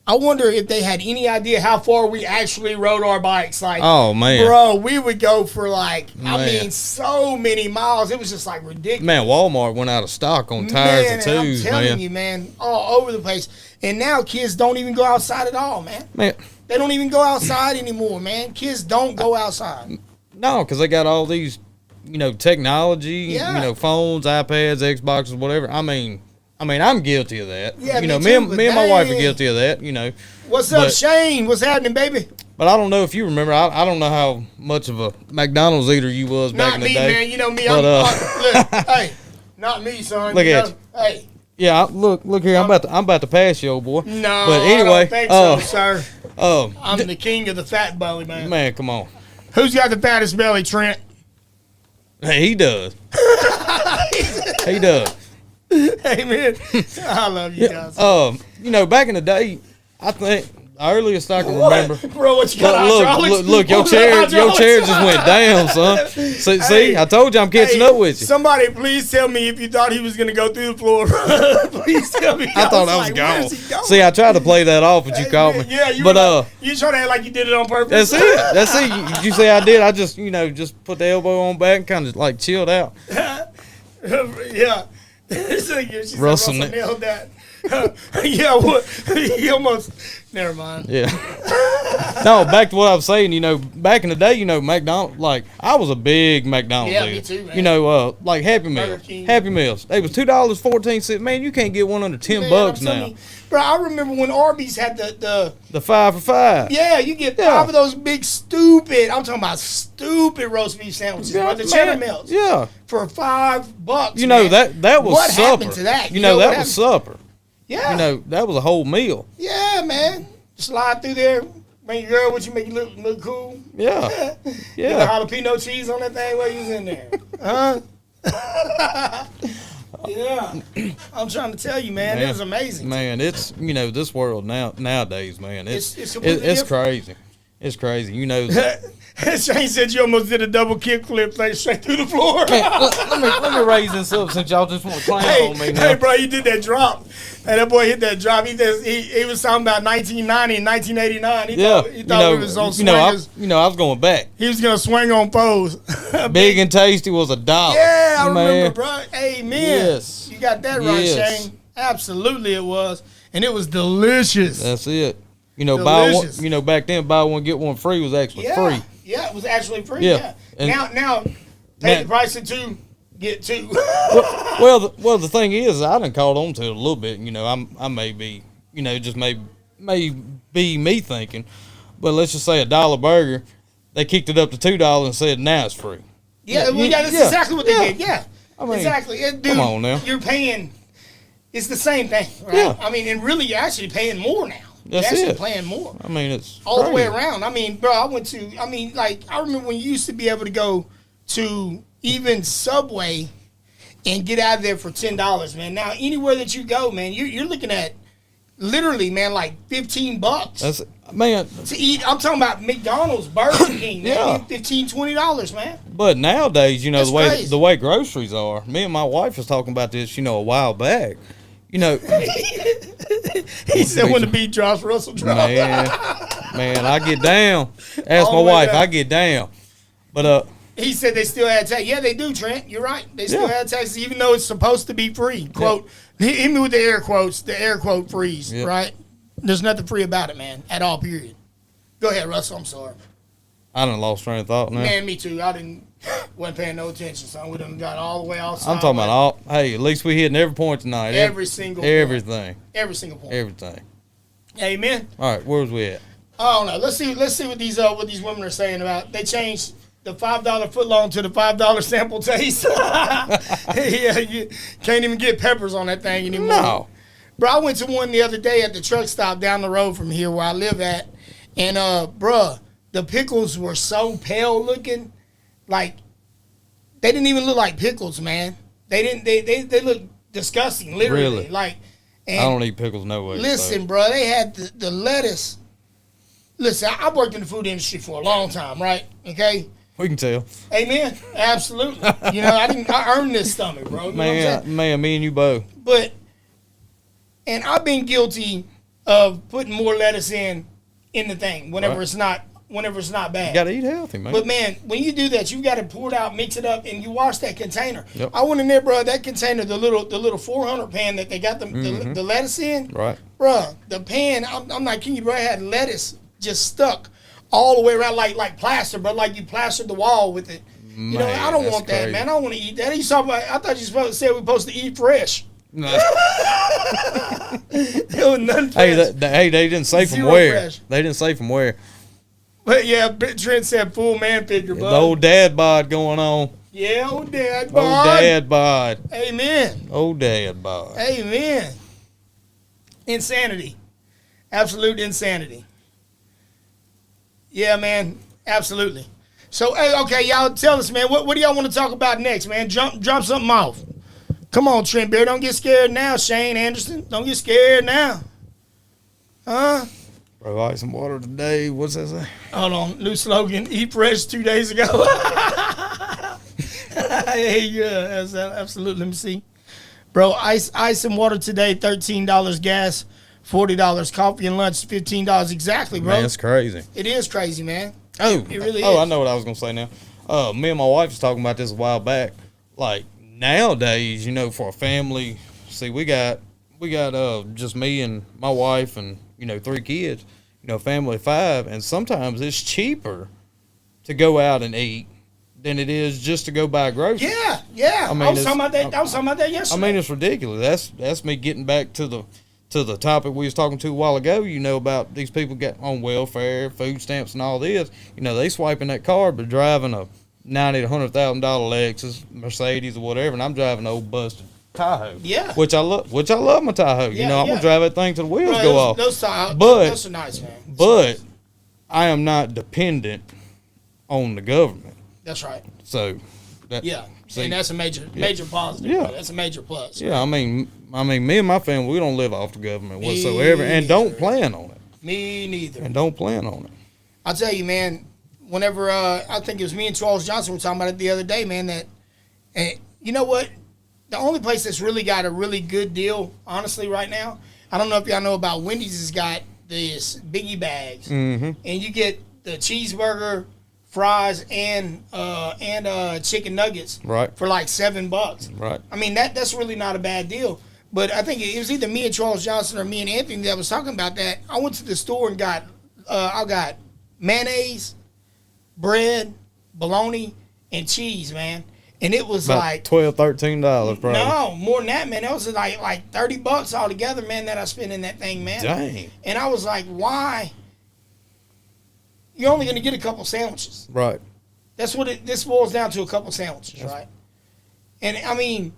I wonder if they had any idea how far we actually rode our bikes. Like, Oh, man. bro, we would go for like, I Man. mean, so many miles. It was just like ridiculous. Man, Walmart went out of stock on tires and Man, twos, I'm telling man. you, man, all over the place. And now kids don't even go outside at all, man. Man, They don't even go outside anymore, man. Kids don't go outside. no, because they got all these, technology, Yeah. phones, iPads, Xboxes, whatever. I mean, I'm guilty of that. Yeah, me me too, and but me and my wife are dang. guilty of that. What's up, But- Shane? What's happening, baby? But I don't know if you remember. I don't know how much of a McDonald's eater you was back Not in the me, day. man. You know me. But, Look, hey, not me, son. Look you at know? you. Hey, Yeah, look here. I'm about to pass you, old boy. no, But anyway, I don't think so, sir. Oh, I'm the king of the fat belly, man. man, come on. Who's got the fattest belly, Trent? Hey, he does. He does. Hey, man. I love you guys. Back in the day, I think the earliest I can remember. Bro, what you got, hydraulics? Look, your chair just went down, son. See, I told you I'm catching up with you. Somebody, please tell me if you thought he was going to go through the floor. Please tell me. I thought I was like, gone. where's he going? See, I tried to play that off, but you caught me. Yeah, you but were like, you trying to act like you did it on purpose. that's it. That's it. You say I did. I just, just put the elbow on back and kind of like chilled out. Yeah. She Russell said Russell nailed that. Yeah, what? He almost. Never mind. Yeah. No, back to what I was saying. Back in the day, McDonald's. Like I was a big McDonald's Yeah, eater. me too, man. Like Happy Burger Meals. King. Happy Meals. They was $2.14. Man, you can't get one under $10 Man, I'm now. telling you. Bro, I remember when Arby's had the 5 for $5. yeah, you get 5 of those big stupid. I'm talking about stupid roast beef sandwiches, Yeah, bro, the man. cheddar melts. Yeah. For $5. Man. that was what supper. happened to that? That was supper. Yeah. That was a whole meal. Yeah, man. Slide through there, make your girl what you make you look cool. Yeah. Get the Yeah. jalapeno cheese on that thing while you was in there. Huh? Yeah. I'm trying to tell you, man, it was amazing. Man, it's this world nowadays, man. It's completely different. Crazy. It's crazy. Shane said you almost did a double kick flip like straight through the floor. Man, let me raise this up since y'all just want to clown on me now. Hey, bro, you did that drop. Hey, that boy hit that drop. He was talking about 1990 and 1989. He thought we was on swingers. I was going back. He was gonna swing on foes. Big and tasty was $1. Yeah, I man. remember, bro. Amen. Yes. You got that right, Yes. Shane. Absolutely, it was, and it was delicious. That's it. Buy Delicious. one. Back then, buy one get one free was actually free. Yeah, it was actually free. Yeah. Yeah. And Now, take the price of 2, get 2. Well, the thing is, I done caught on to it a little bit. I may be, just may be me thinking, but let's just say $1 burger, they kicked it up to $2 and said now it's free. Yeah, that's exactly what they did. Yeah, I mean, exactly. Dude, come on now. You're paying. It's the same thing, right? Yeah. I mean, and really, you're actually paying more now. That's you're actually it. paying more. I mean, it's all the way crazy. around. I mean, bro, I remember when you used to be able to go to even Subway and get out of there for $10, man. Now, anywhere that you go, man, you're looking at literally, man, like $15 That's man to eat. I'm talking about McDonald's, Burger King, man. Yeah. $15, $20, man. But nowadays, That's crazy. the way groceries are. Me and my wife was talking about this, a while back. He said when the beat drops, Russell drops. Man, I get down. Ask my wife, I get down. But he said they still had taxes. Yeah, they do, Trent. You're right. They still had taxes, even though it's supposed to be free. Quote, hit me with the air quotes, the air quote freeze, right? There's nothing free about it, man, at all, period. Go ahead, Russell. I'm sorry. I done lost train of thought now. Man, me too. Wasn't paying no attention, son. We done got all the way outside. I'm talking about hey, at least we hitting every point tonight. Every single everything. Point. Every single point. Everything. Amen. All right, where was we at? I don't know. Let's see what these women are saying about. They changed the $5 footlong to the $5 sample taste. Yeah, you can't even get peppers on that thing anymore. No. Bro, I went to one the other day at the truck stop down the road from here where I live at, and bruh, the pickles were so pale looking, like they didn't even look like pickles, man. They didn't. They look disgusting, literally. Really? Like, I don't eat pickles no way. Listen, bro, they had the lettuce. Listen, I worked in the food industry for a long time, right? Okay. We can tell. Amen. Absolutely. You know, I earned this stomach, bro. You know what I'm saying? Man, me and you both. And I've been guilty of putting more lettuce in the thing whenever it's not bad. You gotta eat healthy, man. But man, when you do that, you gotta pour it out, mix it up, and you wash that container. Yep. I went in there, bro. That container, the little 400 pan that they got the lettuce in, right? Bro, the pan. I'm not kidding you, bro. It had lettuce just stuck all the way around like plaster, but like you plastered the wall with it. Man, you know, I don't want that, man. I don't want to eat that. I thought you supposed to say we're supposed to eat fresh. No. There was nothing fresh. Hey, they didn't say from Zero where. fresh. They didn't say from where. But yeah, Trent said full man figure, bud. The old dad bod going on. Yeah, old dad bod. Old dad bod. Amen. Old dad bod. Amen. Insanity. Absolute insanity. Yeah, man. Absolutely. So, hey, okay, y'all tell us, man, what do y'all want to talk about next, man? Drop something off. Come on, Trent Bear. Don't get scared now, Shane Anderson. Don't get scared now. Huh? Bro, ice and water today. What's that say? Hold on. New slogan, eat fresh 2 days ago. Hey, yeah, absolutely. Let me see. Bro, ice and water today, $13 gas, $40 coffee and lunch, $15 exactly, bro. Man, it's crazy. It is crazy, man. Oh, it really is. Oh, I know what I was gonna say now. Me and my wife was talking about this a while back. Like nowadays, you know, for a family, see, we got just me and my wife and 3 kids. Family of 5, and sometimes it's cheaper to go out and eat than it is just to go buy groceries. Yeah. I was talking about that yesterday. I mean, it's ridiculous. That's me getting back to the topic we was talking to a while ago, about these people get on welfare, food stamps, and all this. They swiping that card, but driving a $90,000 to $100,000 Lexus, Mercedes, or whatever, and I'm driving an old busted Tahoe. Yeah. Which I love my Tahoe. I'm gonna drive that thing till the wheels go off. Those are nice, man. But I am not dependent on the government. That's right. So. And that's a major positive. Yeah. Bro. That's a major plus. Yeah, I mean, me and my family, we don't live off the government whatsoever, and don't plan on it. Me neither. And don't plan on it. I'll tell you, man. Whenever I think it was me and Charles Johnson were talking about it the other day, man. That, and you know what? The only place that's really got a really good deal, honestly, right now. I don't know if y'all know about Wendy's has got this biggie bags, and you get the cheeseburger, fries, and chicken nuggets, right, for like $7. Right. I mean that's really not a bad deal. But I think it was either me and Charles Johnson or me and Anthony that was talking about that. I went to the store and got mayonnaise, bread, bologna, and cheese, man. And it was about like $12, $13, probably. No, more than that, man. It was like $30 altogether, man, that I spent in that thing, man. Dang. And I was like, why? You're only going to get a couple sandwiches. Right. That's what this boils down to, a couple sandwiches, right? And I mean,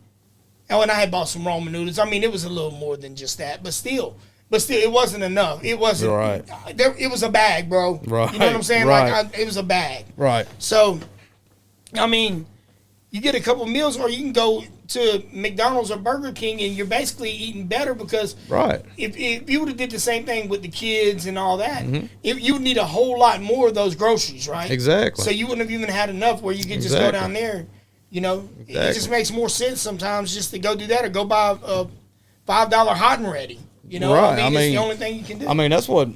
and I had bought some ramen noodles. I mean, it was a little more than just that, but still, it wasn't enough. It wasn't. Right. It was a bag, bro. Right. You know what I'm saying? Right. Like it was a bag. Right. So, I mean, you get a couple meals, or you can go to McDonald's or Burger King, and you're basically eating better because right. If you would have did the same thing with the kids and all that, you would need a whole lot more of those groceries, right? Exactly. So you wouldn't have even had enough where you could just go down there. It just makes more sense sometimes just to go do that or go buy a $5 hot and ready. Right. I mean, it's the only thing you can do. I mean, that's what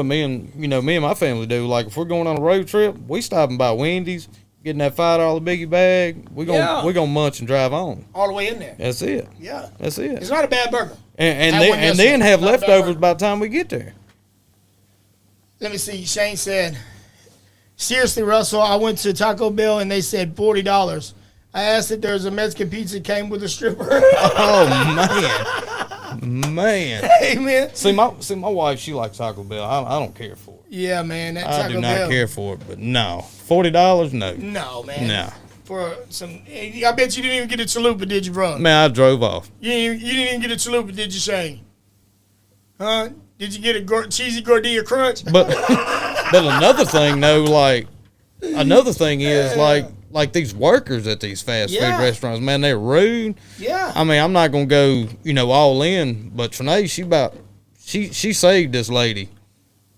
me and my family do. Like if we're going on a road trip, we stopping by Wendy's, getting that $5 biggie bag. We're gonna munch and drive on all the way in there. That's it. Yeah. That's it. It's not a bad burger. And then have leftovers by the time we get there. Let me see. Shane said, seriously, Russell, I went to Taco Bell and they said $40. I asked if there was a Mexican pizza came with a stripper. Oh, man. Hey, man. See, my wife, she likes Taco Bell. I don't care for it. Yeah, man. That I Taco do not Bell. care for it, but no. $40, no. No, man. No. For some, I bet you didn't even get a chalupa, did you, bro? Man, I drove off. You didn't even get a chalupa, did you, Shane? Huh? Did you get a cheesy gordita crunch? But another thing, though, is like these workers at these fast food restaurants, man, they're rude. Yeah. I mean, I'm not gonna go, all in, but Trinae, she saved this lady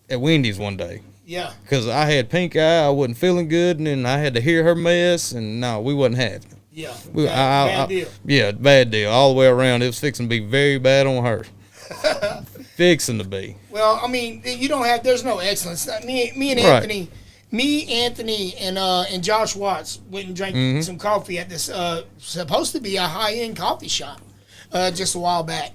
at Wendy's one day. Yeah. Because I had pink eye, I wasn't feeling good, and then I had to hear her mess, and no, we wasn't having it. Yeah. Bad deal. Yeah, bad deal all the way around. It was fixing to be very bad on her. Fixing to be. Well, I mean, you don't have. There's no excellence. Me and Anthony, and Josh Watts went and drank some coffee at this supposed to be a high-end coffee shop just a while back.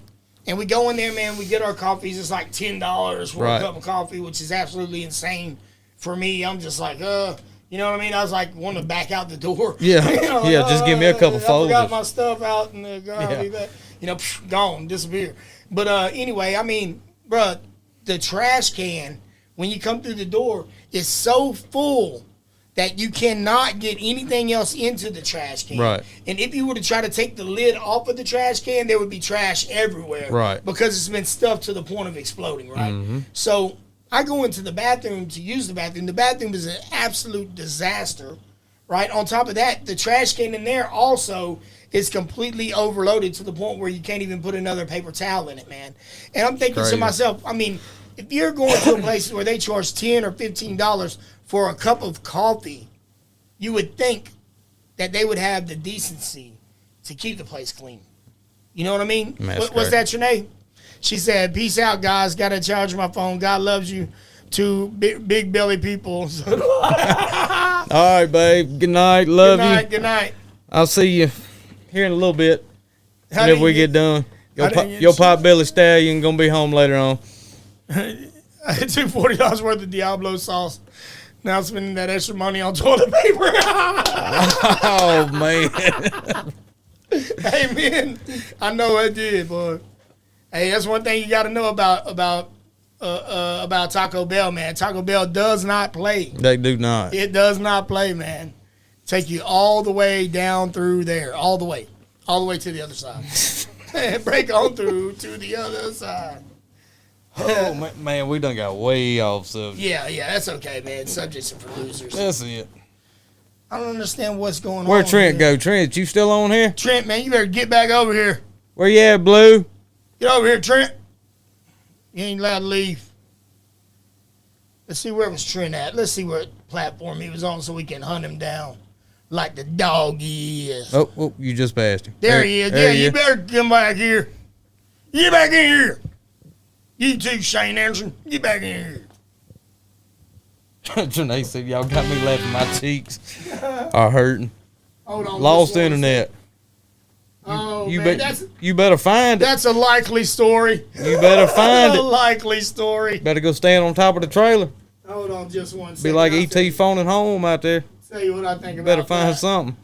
And we go in there, man. We get our coffees. It's like $10 for a cup of coffee, which is absolutely insane for me. I'm just like, you know what I mean? I was like, want to back out the door. Yeah, just give me a couple folders. I forgot my stuff out in the garbage. Gone, disappear. But anyway, I mean, bruh, the trash can, when you come through the door, is so full that you cannot get anything else into the trash can. Right. And if you were to try to take the lid off of the trash can, there would be trash everywhere. Right. Because it's been stuffed to the point of exploding, right? Mm-hmm. So I go into the bathroom to use the bathroom. The bathroom is an absolute disaster, right? On top of that, the trash can in there also is completely overloaded to the point where you can't even put another paper towel in it, man. And I'm thinking to myself, I mean, if you're going to a place where they charge $10 or $15 for a cup of coffee, you would think that they would have the decency to keep the place clean. You know what I mean? What's that, Trinae? She said, peace out, guys. Got to charge my phone. God loves you. Two big belly people. All right, babe. Good night. Love you. Good night. I'll see you here in a little bit. Whenever we get done. Your Potbelly Stallion going to be home later on. I took $40 worth of Diablo sauce. Now I'm spending that extra money on toilet paper. Oh, man. Hey, man. I know I did, boy. Hey, that's one thing you got to know about Taco Bell, man. Taco Bell does not play. They do not. It does not play, man. Take you all the way down through there. All the way to the other side. Break on through to the other side. Oh, man, we done got way off subject. Yeah, that's okay, man. Subjects are for losers. That's it. I don't understand what's going on. Where'd Trent here. go? Trent, you still on here? Trent, man, you better get back over here. Where you at, Blue? Get over here, Trent. You ain't allowed to leave. Let's see where was Trent at. Let's see what platform he was on so we can hunt him down like the dog he is. Oh, you just passed him. There he is. Yeah, you better come back here. Get back in here. You too, Shane Anderson. Get back in here. Trinae said, y'all got me laughing. My cheeks are hurting. Hold on. Lost internet. You better find it. That's a likely story. You better find it. A likely story. Better go stand on top of the trailer. Hold on just one second. Be like E.T. phoning home out there. Tell you what I think about Better find that. something.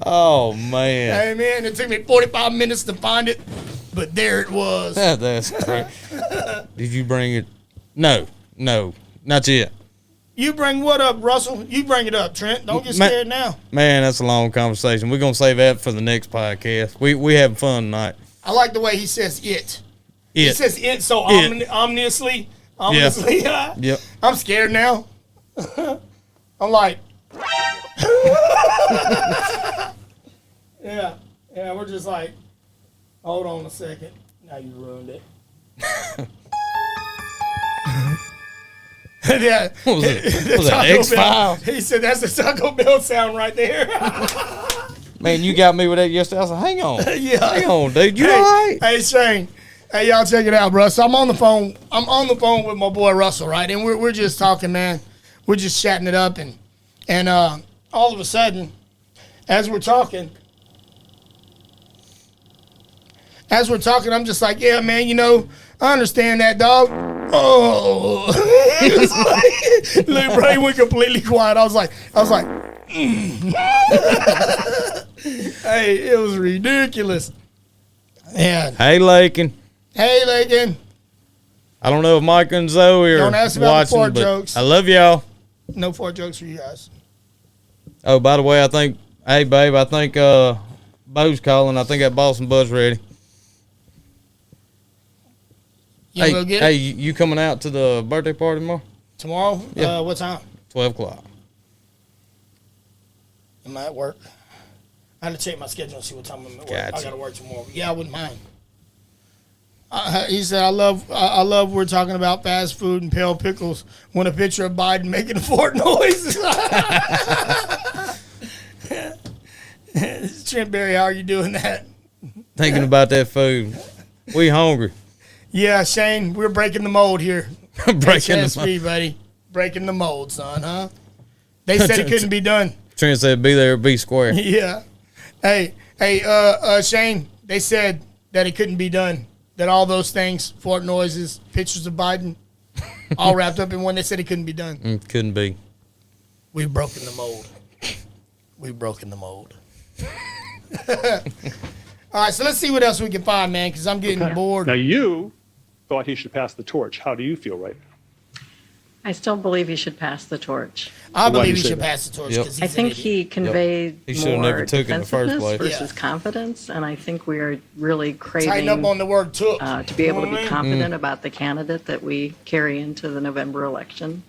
Oh, man. Hey, man, it took me 45 minutes to find it, but there it was. That's great. Did you bring it? No, not yet. You bring what up, Russell? You bring it up, Trent. Don't get scared now. Man, that's a long conversation. We're going to save that for the next podcast. We having fun tonight. I like the way he says it. He says it so ominously. Yeah. Yep. I'm scared now. I'm like... Yeah, we're just like, hold on a second. Now you ruined it. Yeah. What was it? Was that X-File? He said that's the Taco Bell sound right there. Man, you got me with that yesterday. I was like, hang on. Yeah. Hang on, dude. You all right? Hey, Shane. Hey, y'all check it out, bro. So I'm on the phone. I'm on the phone with my boy Russell, right? And we're just talking, man. We're just chatting it up. And And all of a sudden, as we're talking, I'm just like, yeah, man, you know, I understand that, dog. Oh, he was like, Lil Bray went completely quiet. I was like, hey, it was ridiculous. Man. Hey, Lakin. Hey, Lakin. I don't know if Mike and Zoe are Don't ask about watching, the fart but jokes. I love y'all. No fart jokes for you guys. Oh, by the way, hey, babe, I think Bo's calling. I think that Boston Buzz ready. You wanna go get hey, it? you coming out to the birthday party tomorrow? Tomorrow? Yeah. What time? 12 o'clock. Am I at work? I had to check my schedule and see what time I'm at work. Gotcha. I got to work tomorrow. Yeah, I wouldn't mind. He said, I love we're talking about fast food and pale pickles when a picture of Biden making a fart noise. Trent Berry, how are you doing that? Thinking about that food. We hungry. Yeah, Shane, we're breaking the mold here. Breaking the HSP, mold. buddy. Breaking the mold, son, huh? They said it couldn't be done. Trent said, be there, be square. Yeah. Hey, Shane, they said that it couldn't be done. That all those things, fart noises, pictures of Biden, all wrapped up in one. They said it couldn't be done. Couldn't be. We've broken the mold. We've broken the mold. All right, so let's see what else we can find, man, because I'm getting bored. Now, you thought he should pass the torch. How do you feel right now? I still believe he should pass the torch. I believe he should pass the torch. Yep. He's I think an idiot. he conveyed He should have more never took it in the first defensiveness place. versus confidence, and I think we are really craving Tighten up on the word took. to be able to You know what I be mean? confident about the candidate that we carry into the November election.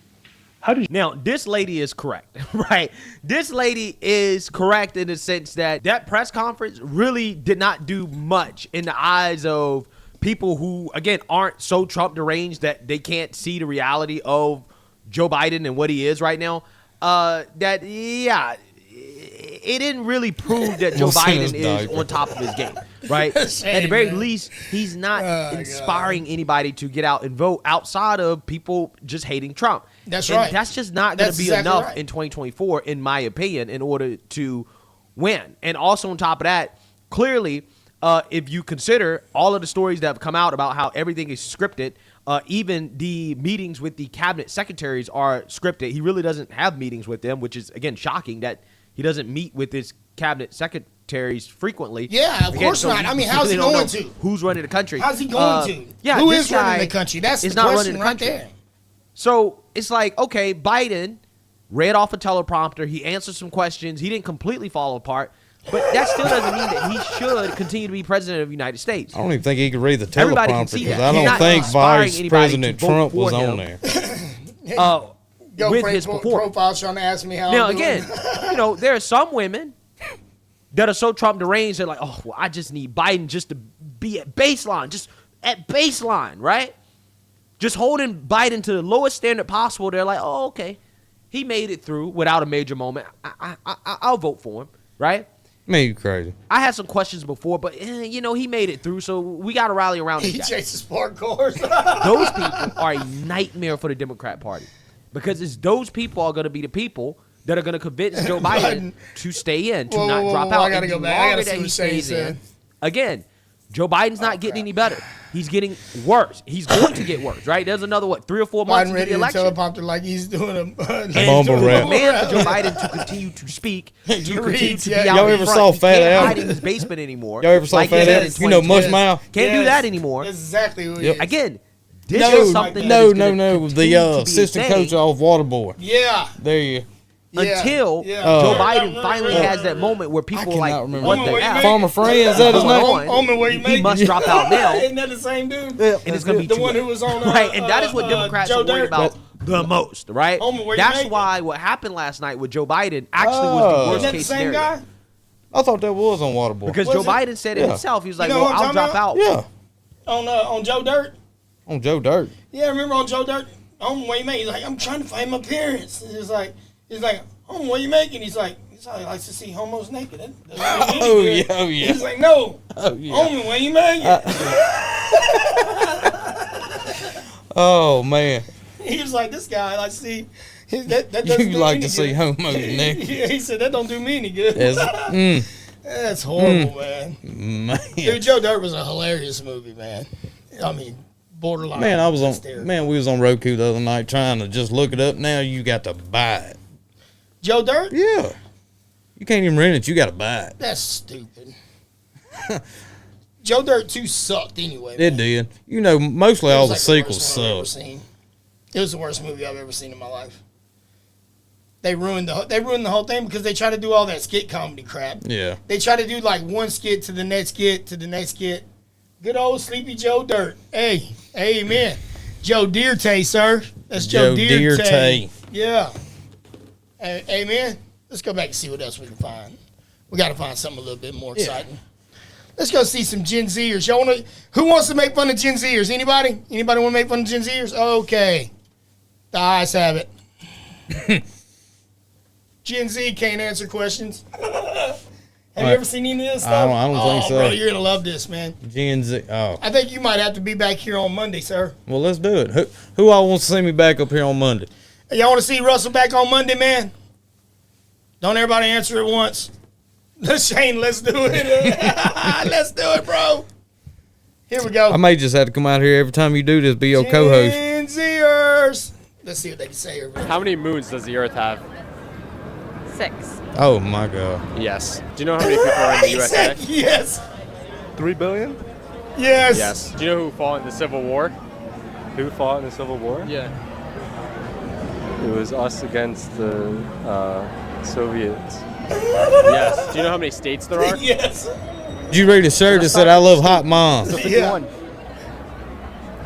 Now, this lady is correct, right? This lady is correct in the sense that that press conference really did not do much in the eyes of people who, again, aren't so Trump deranged that they can't see the reality of Joe Biden and what he is right now. It didn't really prove that Joe Biden is on top of his game, right? At the very least, he's not inspiring anybody to get out and vote outside of people just hating Trump. That's And right. That's just not going to That's be exactly enough right. in 2024, in my opinion, in order to win. And also on top of that, clearly, if you consider all of the stories that have come out about how everything is scripted, even the meetings with the cabinet secretaries are scripted. He really doesn't have meetings with them, which is, again, shocking that he doesn't meet with his cabinet secretaries frequently. Yeah, of course not. I mean, how's he really don't going know to? Who's running the country? How's he going to? Yeah, Who this is running guy the country? That's is the not question running the right country. there. So it's like, okay, Biden read off a teleprompter. He answered some questions. He didn't completely fall apart. But that still doesn't mean that he should continue to be president of the United States. I don't even think he could read the Everybody can teleprompter see because that. I He's don't not think inspiring Vice anybody President to vote Trump for was him. on there. With his profile trying to ask me how Now, I'm doing. again, there are some women that are so Trump deranged, they're like, oh, well, I just need Biden just to be at baseline, right? Just holding Biden to the lowest standard possible. They're like, oh, okay, he made it through without a major moment. I'll vote for him, right? Man, you crazy. I had some questions before, but he made it through, so we got to rally around He this guy. chases park cars. Those people are a nightmare for the Democrat Party because those people are going to be the people that are going to convince Joe Biden to stay in, to not drop out. I gotta And go the back. I longer gotta see that he what Shane stays said. in, again, Joe Biden's not getting any better. He's getting worse. He's going to get worse, right? There's another, 3 or 4 months Biden into ready the to election. teleprompter like he's doing a Mumble rap. Man, for Joe Biden to continue to speak, to continue to be out Y'all in ever front. saw He Fat can't Al? hide in his basement anymore. Y'all ever saw like he Fat did Al? in You know, 2020. Mush Mouth? Can't do that anymore. That's exactly who he Yep. is. Again, this is something that is gonna No. continue The to be assistant insane. coach of Waterboy. Yeah. There you Until Yeah. Joe Biden finally has that moment where people are like, cannot remember. what Omen, the where you F? make Farmer Friend, is that his name? Omen, where you He make must drop out now. Isn't that the same dude? And it's going to be The too one late. who was on right, and that is what Democrats Joe are worried Dirt. about the most, right? Omen, where you That's make it? why what happened last night with Joe Biden actually was the Oh. worst Isn't that the case same scenario. guy? I thought that was on Waterboy. Because Was Joe it? Biden said it Yeah. himself. He was like, know well, what I'm I'll talking drop out. Yeah. On Joe Dirt? On Joe Dirt. Yeah, remember on Joe Dirt? Omen, where you make? He's like, I'm trying to find my parents. He's like, Omen, what you making? He's like, he likes to see homos naked. Oh, yeah. He's like, no. Oh, yeah. Omen, what you making? Oh, man. He was like, this guy, I see. That You like to see homos naked. Yeah, he said that don't do me any good. That's horrible, man. Dude, Joe Dirt was a hilarious movie, man. I mean, borderline. Man, we was on Roku the other night trying to just look it up. Now you got to buy it. Joe Dirt? Yeah. You can't even rent it. You got to buy it. That's stupid. Joe Dirt 2 sucked anyway. It did. You know, mostly all the sequels sucked. It was the worst movie I've ever seen in my life. They ruined the whole thing because they tried to do all that skit comedy crap. Yeah. They tried to do like one skit to the next skit to the next skit. Good old Sleepy Joe Dirt. Hey, amen. Joe Dirt, sir. That's Joe Dirt. Yeah. Amen. Let's go back and see what else we can find. We got to find something a little bit more exciting. Let's go see some Gen Zers. Who wants to make fun of Gen Zers? Anybody? Anybody want to make fun of Gen Zers? Okay. The eyes have it. Gen Z can't answer questions. Have you ever seen any of this stuff? I don't think so. Bro, you're going to love this, man. Gen Z. Oh. I think you might have to be back here on Monday, sir. Well, let's do it. Who all wants to see me back up here on Monday? Hey, y'all want to see Russell back on Monday, man? Don't everybody answer at once. Shane, let's do it. Let's do it, bro. Here we go. I may just have to come out here every time you do this, be your co-host. Gen Zers. Let's see what they can say here. How many moons does the Earth have? 6. Oh, my God. Yes. Do you know how many people are in the USA? Yes. 3 billion? Yes. Yes. Do you know who fought in the Civil War? Who fought in the Civil War? Yeah. It was us against the Soviets. Yes. Do you know how many states there are? Yes. Did you read a shirt that said, I love hot mom? So 51.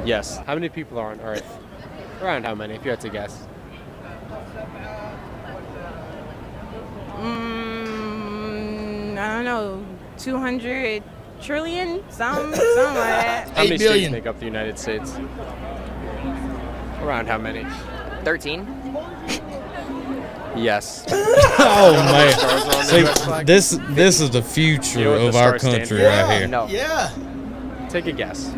Yes. How many people are on Earth? Around how many, if you had to guess? I don't know, 200 trillion, something like that. How many states make up the United States? Around how many? 13. Yes. Oh, man. See, this is the future of our country right here. No. Yeah. Take a guess.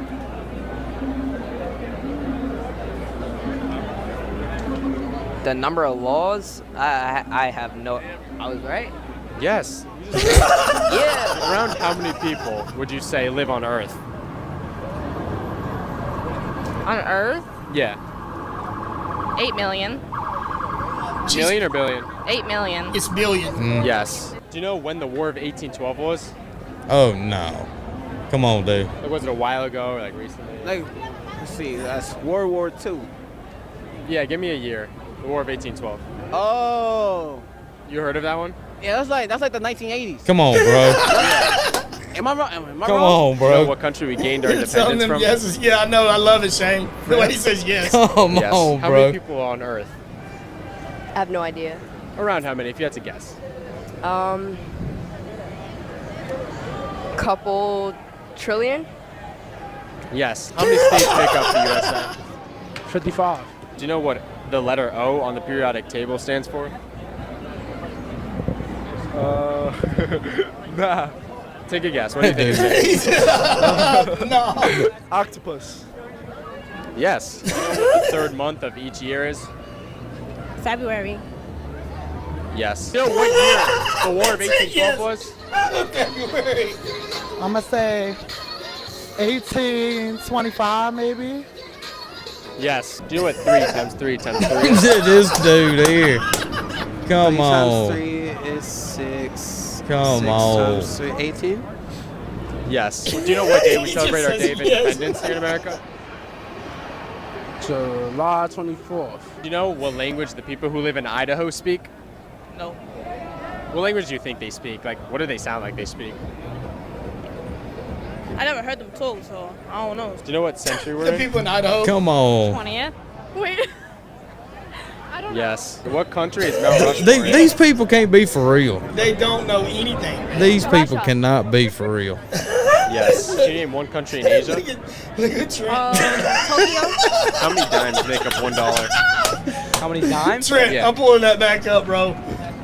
The number of laws, I have no. I was right. Yes. Yeah. Around how many people would you say live on Earth? On Earth, Yeah. 8 million. Million or billion? 8 million. It's billion. Yes. Do you know when the War of 1812 was? Oh, no. Come on, dude. Like, was it a while ago or like recently? Like, let's see, that's World War II. Yeah, give me a year. The War of 1812. Oh. You heard of that one? Yeah, that's like the 1980s. Come on, bro. Am I wrong? Am I Come wrong? on, bro. You know what country we gained our You're telling independence them from? yes. Yeah, I know. I love it, Shane. The way he says yes. Come Yes. on, How bro. many people are on Earth? I have no idea. Around how many, if you had to guess? Couple trillion? Yes. How many states make up the USA? 55. Do you know what the letter O on the periodic table stands for? Nah. Take a guess. What do you think it is? No. Octopus. Yes. Do you know what the third month of each year is? February. Yes. Do you know what year the War of 1812 was? February. I'm going to say 1825 maybe. Yes. Do you know what 3 times 3 times 3 is? This dude here. Come on. 3 is 6. Come 6 on. times 3, 18? Yes. Do you know what day we He celebrate just our says Day of yes. Independence here in America? July 24th. Do you know what language the people who live in Idaho speak? No. What language do you think they speak? Like, what do they sound like they speak? I never heard them talk, so I don't know. Do you know what century we're The in? people in Idaho. Come on. 20th? Wait. I don't know. Yes. What country is Mount Rushmore in? These people can't be for real. They don't know anything. These people cannot be for real. Yes. Can you name one country in Asia? Look at Trent. Tokyo? How many dimes make up $1? How many dimes? Trent, Yeah. I'm pulling that back up, bro.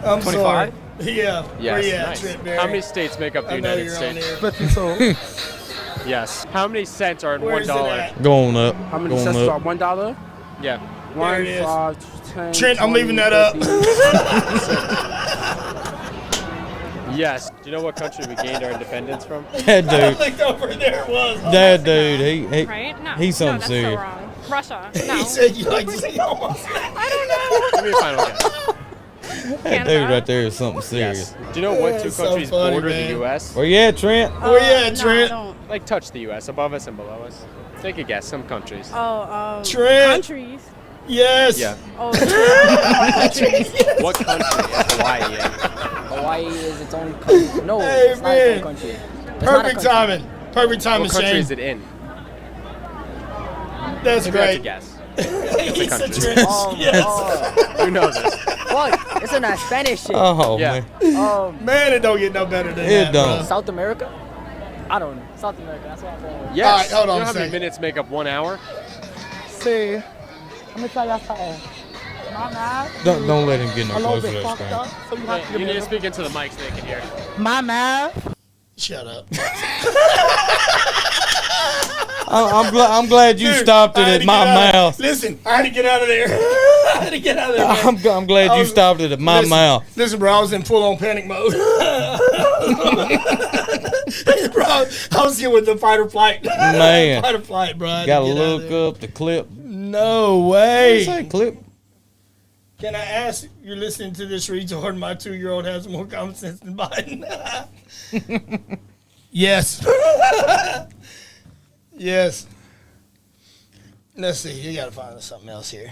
I'm 25? sorry. Yeah. Where Yes. you at, Nice. Trent Berry? How many states make up the I know United you're on States? here. 52. Yes. How many cents are in Where's it $1? at? Going up. How many Going cents up. are $1? Yeah. There it is. 1, 5, Trent, I'm leaving that up. Yes. Do you know what country we gained our independence from? That I dude. looked over there. It was. That dude. He Right? No. he's something that's serious. so wrong. Russia. No. He said you like to see almost. I don't know. Give me a final guess. That dude right there is something serious. Do you know what two That's so countries funny, border man. the U.S.? Where you at, Trent? Where you at, No, Trent? I don't. Like touch the U.S. above us and below us. Take a guess. Some countries. Trent. Countries. Yes. Yeah. Oh, countries. What country is Hawaii in? Hawaii is its own country. No, Hey, it's not its man. own country. It's not a Perfect country. timing. Perfect timing, What country Shane. is it in? That's Maybe I have to great. guess. He It's a said country. Trent. Yes. Who knows this? Fuck, it's in that Spanish shit. Oh Yeah. man. Man, it don't get no better than It that. don't. bro. South America? I don't know. South America, that's what I'm going with. Yes. All right, hold on You know a how many second. minutes make up 1 hour? See, let me tell y'all something. My math Don't let him get no a little closer to bit that fucked screen. up, so you have to Hey, give you me need a to little- speak into the mic so they can hear. My math. Shut up. I'm glad you Dude, stopped I it had at to my get out of- mouth. Listen, I had to get out of there. I had to get out of there. man. I'm glad I you was- stopped it at my listen, mouth. Listen, bro, I was in full-on panic mode. Bro, I was here with the fight or flight. Man. Fight or flight, bro. I had Gotta to get out of look there. up the clip. No What way. say clip? Can I ask, you're listening to this retard, my 2-year-old has more common sense than Biden. Yes. Yes. Let's see, you gotta find something else here.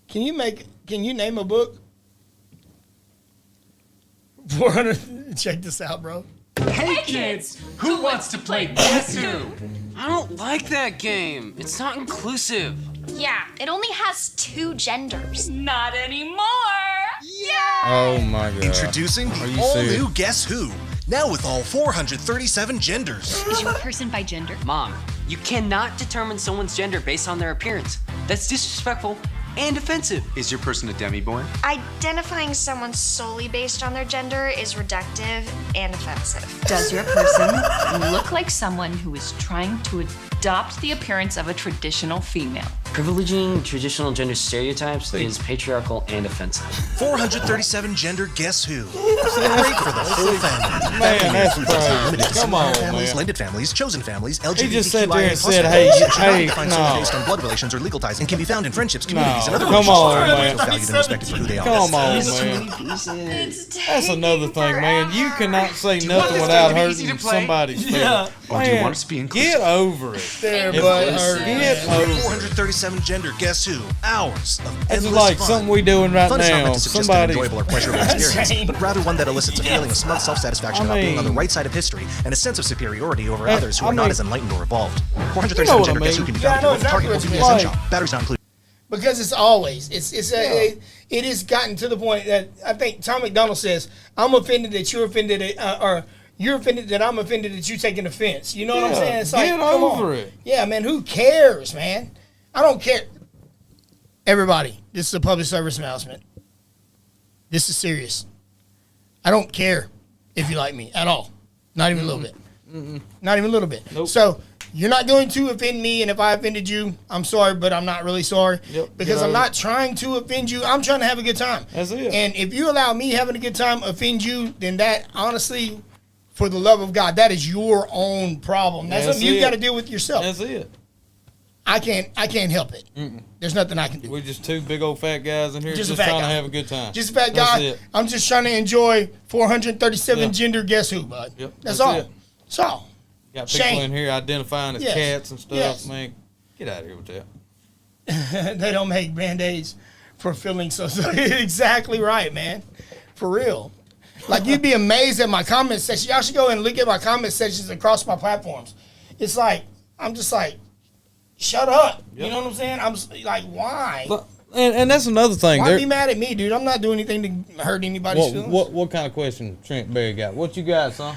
Can you name a book? 400, check this out, bro. Hey kids, who wants to play Guess Who? I don't like that game. It's not inclusive. Yeah, it only has 2 genders. Not anymore. Yeah. Oh my god. Introducing Are the you all serious? new Guess Who. Now with all 437 genders. Is your person by gender? Mom, you cannot determine someone's gender based on their appearance. That's disrespectful and offensive. Is your person a demi-boy? Identifying someone solely based on their gender is reductive and offensive. Does your person look like someone who is trying to adopt the appearance of a traditional female? Privileging traditional gender stereotypes is patriarchal and offensive. 437 gender Guess Who. Great for the whole family. Man, that's crazy. Limited to Come single on, families, man. blended families, chosen families, LGBTQIA+. He just sat there and plus said, families. hey, It should not hey, define someone no. based on blood relations or legal ties and can be found in friendships, communities, and other Come on, relationships. man. Valued and respected for who they are. Come on, It's man. pieces. That's another thing, man. You cannot say nothing without hurting somebody's feelings. Or do you Man, want us to be inclusive? get over it. There, If- bud. Get over it. 437 gender Guess Who. Hours of It's endless like fun. something we doing right Fun is not now. meant to suggest Somebody- an enjoyable or pleasurable experience, but rather one that elicits a feeling of smug self-satisfaction about being on the right side of history and a sense of superiority over others who are not as enlightened or evolved. 437 You know what gender I Guess Who mean. can be Yeah, I found know at exactly Target, what you CVS, mean. and Shop. Batteries not included. Because it's always it has gotten to the point that I think Tom McDonald says, I'm offended that you're offended or you're offended that I'm offended that you taking offense. You know what I'm Yeah, saying? It's get come over on. it. Yeah, man, who cares, man? I don't care. Everybody, this is a public service announcement. This is serious. I don't care if you like me at all. Not even a little bit. Not even a little bit. Nope. So you're not going to offend me, and if I offended you, I'm sorry, but I'm not really sorry. Yep, Because get I'm over not trying to offend you. I'm trying to have a good time. That's it. And if you allow me having a good time offend you, then that, honestly, for the love of God, that is your own problem. That's something you it. got to deal with yourself. That's it. I can't help it. There's nothing I can do. We're just two big old fat guys in here Just just, a fat trying guy. to have a good time. Just a fat That's guy. it. I'm just trying to enjoy 437 Yeah. gender guess who, bud. Yep, That's that's all. it. That's all. Got people Shame. in here identifying as Yes. cats and stuff. Yes. Man, get out of here with that. They don't make Band-Aids for feelings so exactly right, man. For real. Like, you'd be amazed at my comment section. Y'all should go and look at my comment sections across my platforms. It's like, I'm just like, shut up. You know what I'm saying? I'm just like, why? And that's another thing. Why There- be mad at me, dude? I'm not doing anything to hurt anybody's feelings. what kind of question Trent Berry got? What you got, son?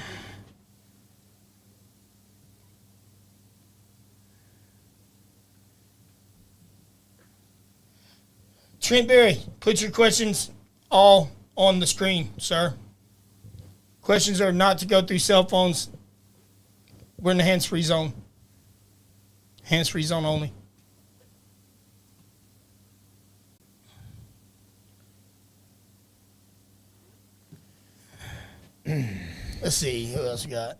Trent Berry, put your questions all on the screen, sir. Questions are not to go through cell phones. We're in the hands-free zone. Hands-free zone only. Let's see. Who else we got?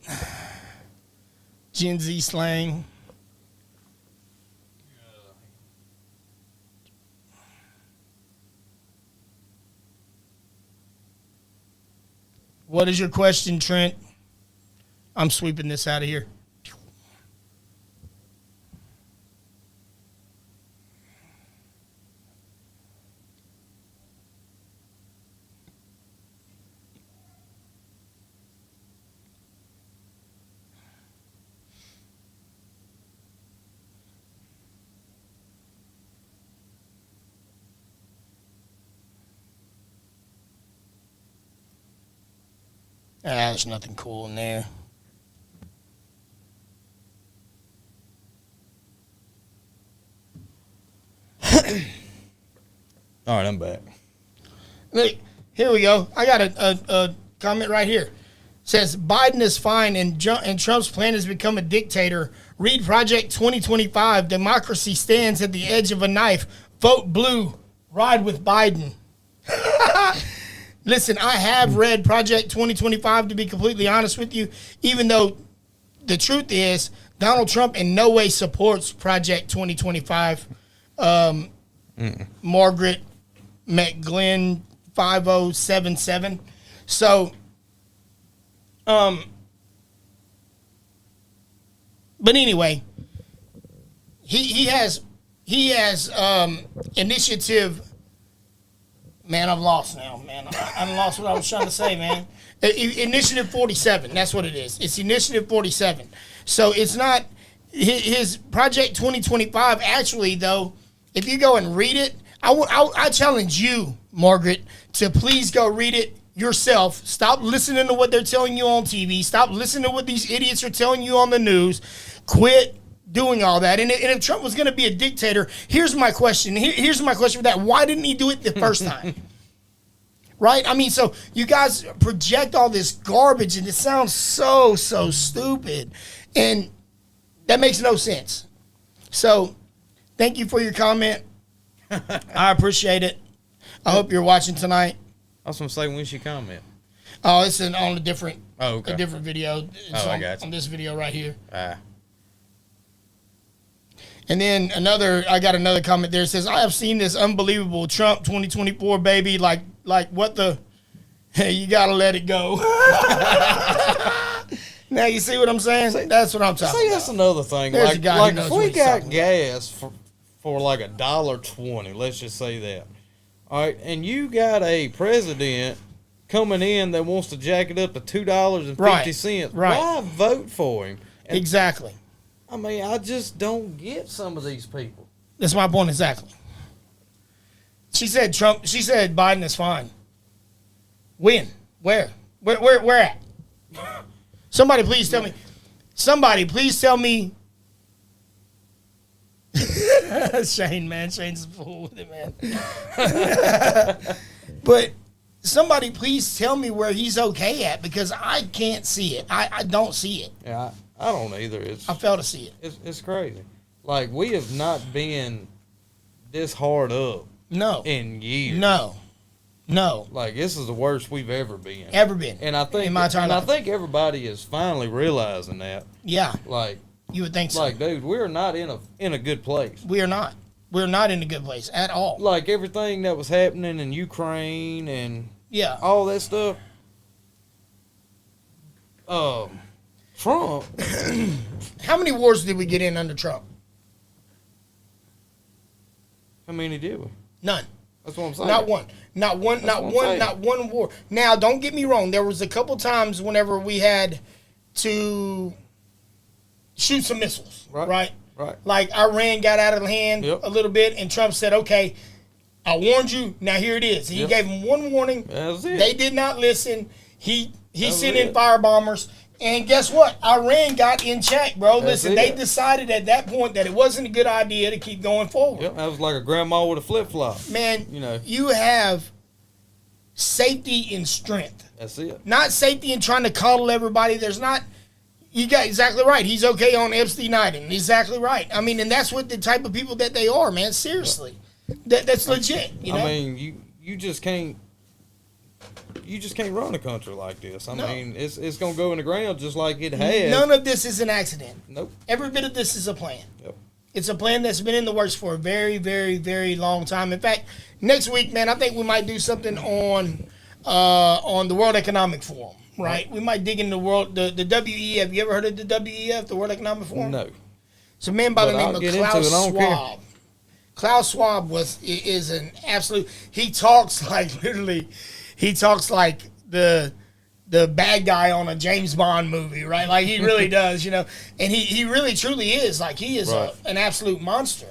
Gen Z slang. What is your question, Trent? I'm sweeping this out of here. There's nothing cool in there. All right, I'm back. Look, here we go. I got a comment right here. It says, Biden is fine and Trump's plan has become a dictator. Read Project 2025. Democracy stands at the edge of a knife. Vote blue. Ride with Biden. Listen, I have read Project 2025, to be completely honest with you, even though the truth is Donald Trump in no way supports Project 2025. Margaret McGlynn 5077. So, but anyway, he has initiative. Man, I've lost now, man. I lost what I was trying to say, man. Initiative 47, that's what it is. It's Initiative 47. So it's not his Project 2025. Actually, though, if you go and read it, I challenge you, Margaret, to please go read it yourself. Stop listening to what they're telling you on TV. Stop listening to what these idiots are telling you on the news. Quit doing all that. And if Trump was going to be a dictator, here's my question. Here's my question for that. Why didn't he do it the first time? Right? I mean, so you guys project all this garbage, and it sounds so stupid. And that makes no sense. So thank you for your comment. I appreciate it. I hope you're watching tonight. I was going to say, when she comment? Oh, it's on a different, a different video. It's I got you. On this video right here. Ah. And then I got another comment there. It says, I have seen this unbelievable Trump 2024, baby. Like what the, hey, you got to let it go. Now you see what I'm saying? That's what I'm talking about. That's another thing. There's Like if we got gas for like $1.20, let's just say that. All right, and you got a president coming in that wants to jack it up to $2.50. Right. Why vote for him? And exactly. I mean, I just don't get some of these people. That's my point exactly. She said Biden is fine. When? Where at? Somebody please tell me. Shane, man. Shane's a fool with it, man. But somebody please tell me where he's okay at, because I can't see it. I don't see it. Yeah, I don't either. I fail to see it. It's crazy. Like, we have not been this hard up in years. No. Like, this is the worst we've ever been. And I think in my time. I think everybody is finally realizing that. Yeah. Like, you would think so. Like, dude, we're not in a good place. We are not. We're not in a good place at all. Like, everything that was happening in Ukraine and all that stuff. Trump. How many wars did we get in under Trump? How many did we? None. That's what I'm saying. Not one war. Now, don't get me wrong. There was a couple times whenever we had to shoot some missiles, right? Like, Iran got out of hand a little bit, and Trump said, okay, I warned you, now here it is. He gave them one warning. They did not listen. He sent in fire bombers, and guess what? Iran got in check, bro. Listen, they decided at that point that it wasn't a good idea to keep going forward. Yep, that was like a grandma with a flip-flop. Man, you have safety in strength. That's it. Not safety in trying to coddle everybody. You got exactly right. He's okay on Epstein Island. Exactly right. I mean, and that's what the type of people that they are, man. Seriously. That's legit, you know? I mean, you just can't you just can't run a country like this. I mean, it's going to go in the ground just like it has. None of this is an accident. Nope. Every bit of this is a plan. Yep. It's a plan that's been in the works for a very, very, very long time. In fact, next week, man, I think we might do something on the World Economic Forum, right? We might dig into the WEF. Have you ever heard of the WEF, the World Economic Forum? No. It's a man by the name of Klaus Schwab. Klaus Schwab is an absolute. He talks like literally. He talks like the bad guy on a James Bond movie, right? Like he really does, And he really truly is. Like he is an absolute monster.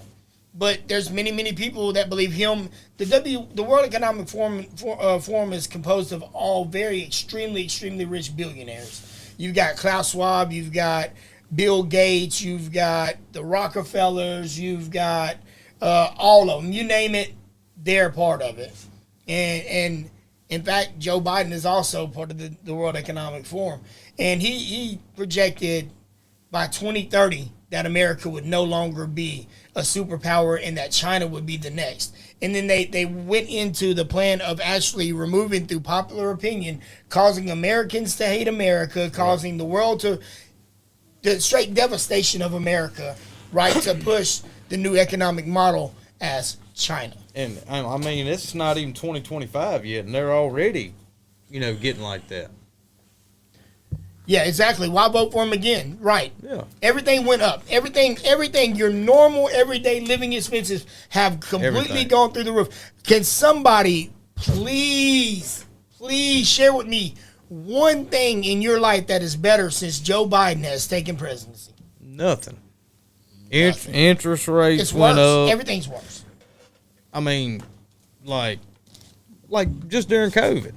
But there's many people that believe him. The World Economic Forum is composed of all very extremely rich billionaires. You've got Klaus Schwab, you've got Bill Gates, you've got the Rockefellers, you've got all of them. You name it, they're part of it. And in fact, Joe Biden is also part of the World Economic Forum. And he projected by 2030 that America would no longer be a superpower and that China would be the next. And then they went into the plan of actually removing, through popular opinion, causing Americans to hate America, causing the world to, the straight devastation of America, right, to push the new economic model as China. And I mean, it's not even 2025 yet, and they're already, getting like that. Yeah, exactly. Why vote for him again? Right. Yeah. Everything went up. Everything. Your normal everyday living expenses have completely gone through the roof. Can somebody please share with me one thing in your life that is better since Joe Biden has taken presidency? Nothing. Interest rates it's went worse. up. Everything's worse. I mean, like just during COVID,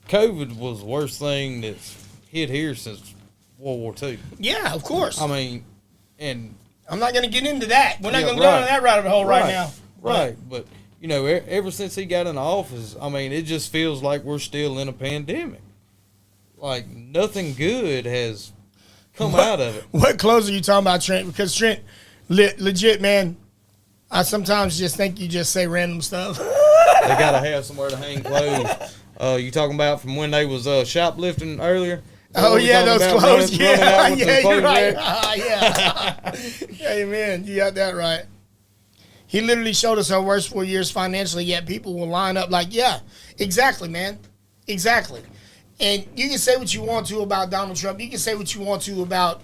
COVID was the worst thing that's hit here since World War II. Yeah, of course. I mean, and I'm not going to get into that. We're not going to go down that rabbit hole right now. Right, but ever since he got in office, I mean, it just feels like we're still in a pandemic. Like nothing good has come out of it. What clothes are you talking about, Trent? Because Trent, legit, man, I sometimes just think you just say random stuff. They gotta have somewhere to hang clothes. You talking about from when they was shoplifting earlier? Oh yeah, those clothes. You're right. Yeah. Hey man, you got that right. He literally showed us our worst 4 years financially, yet people will line up like, yeah, exactly, man, exactly. And you can say what you want to about Donald Trump. You can say what you want to about,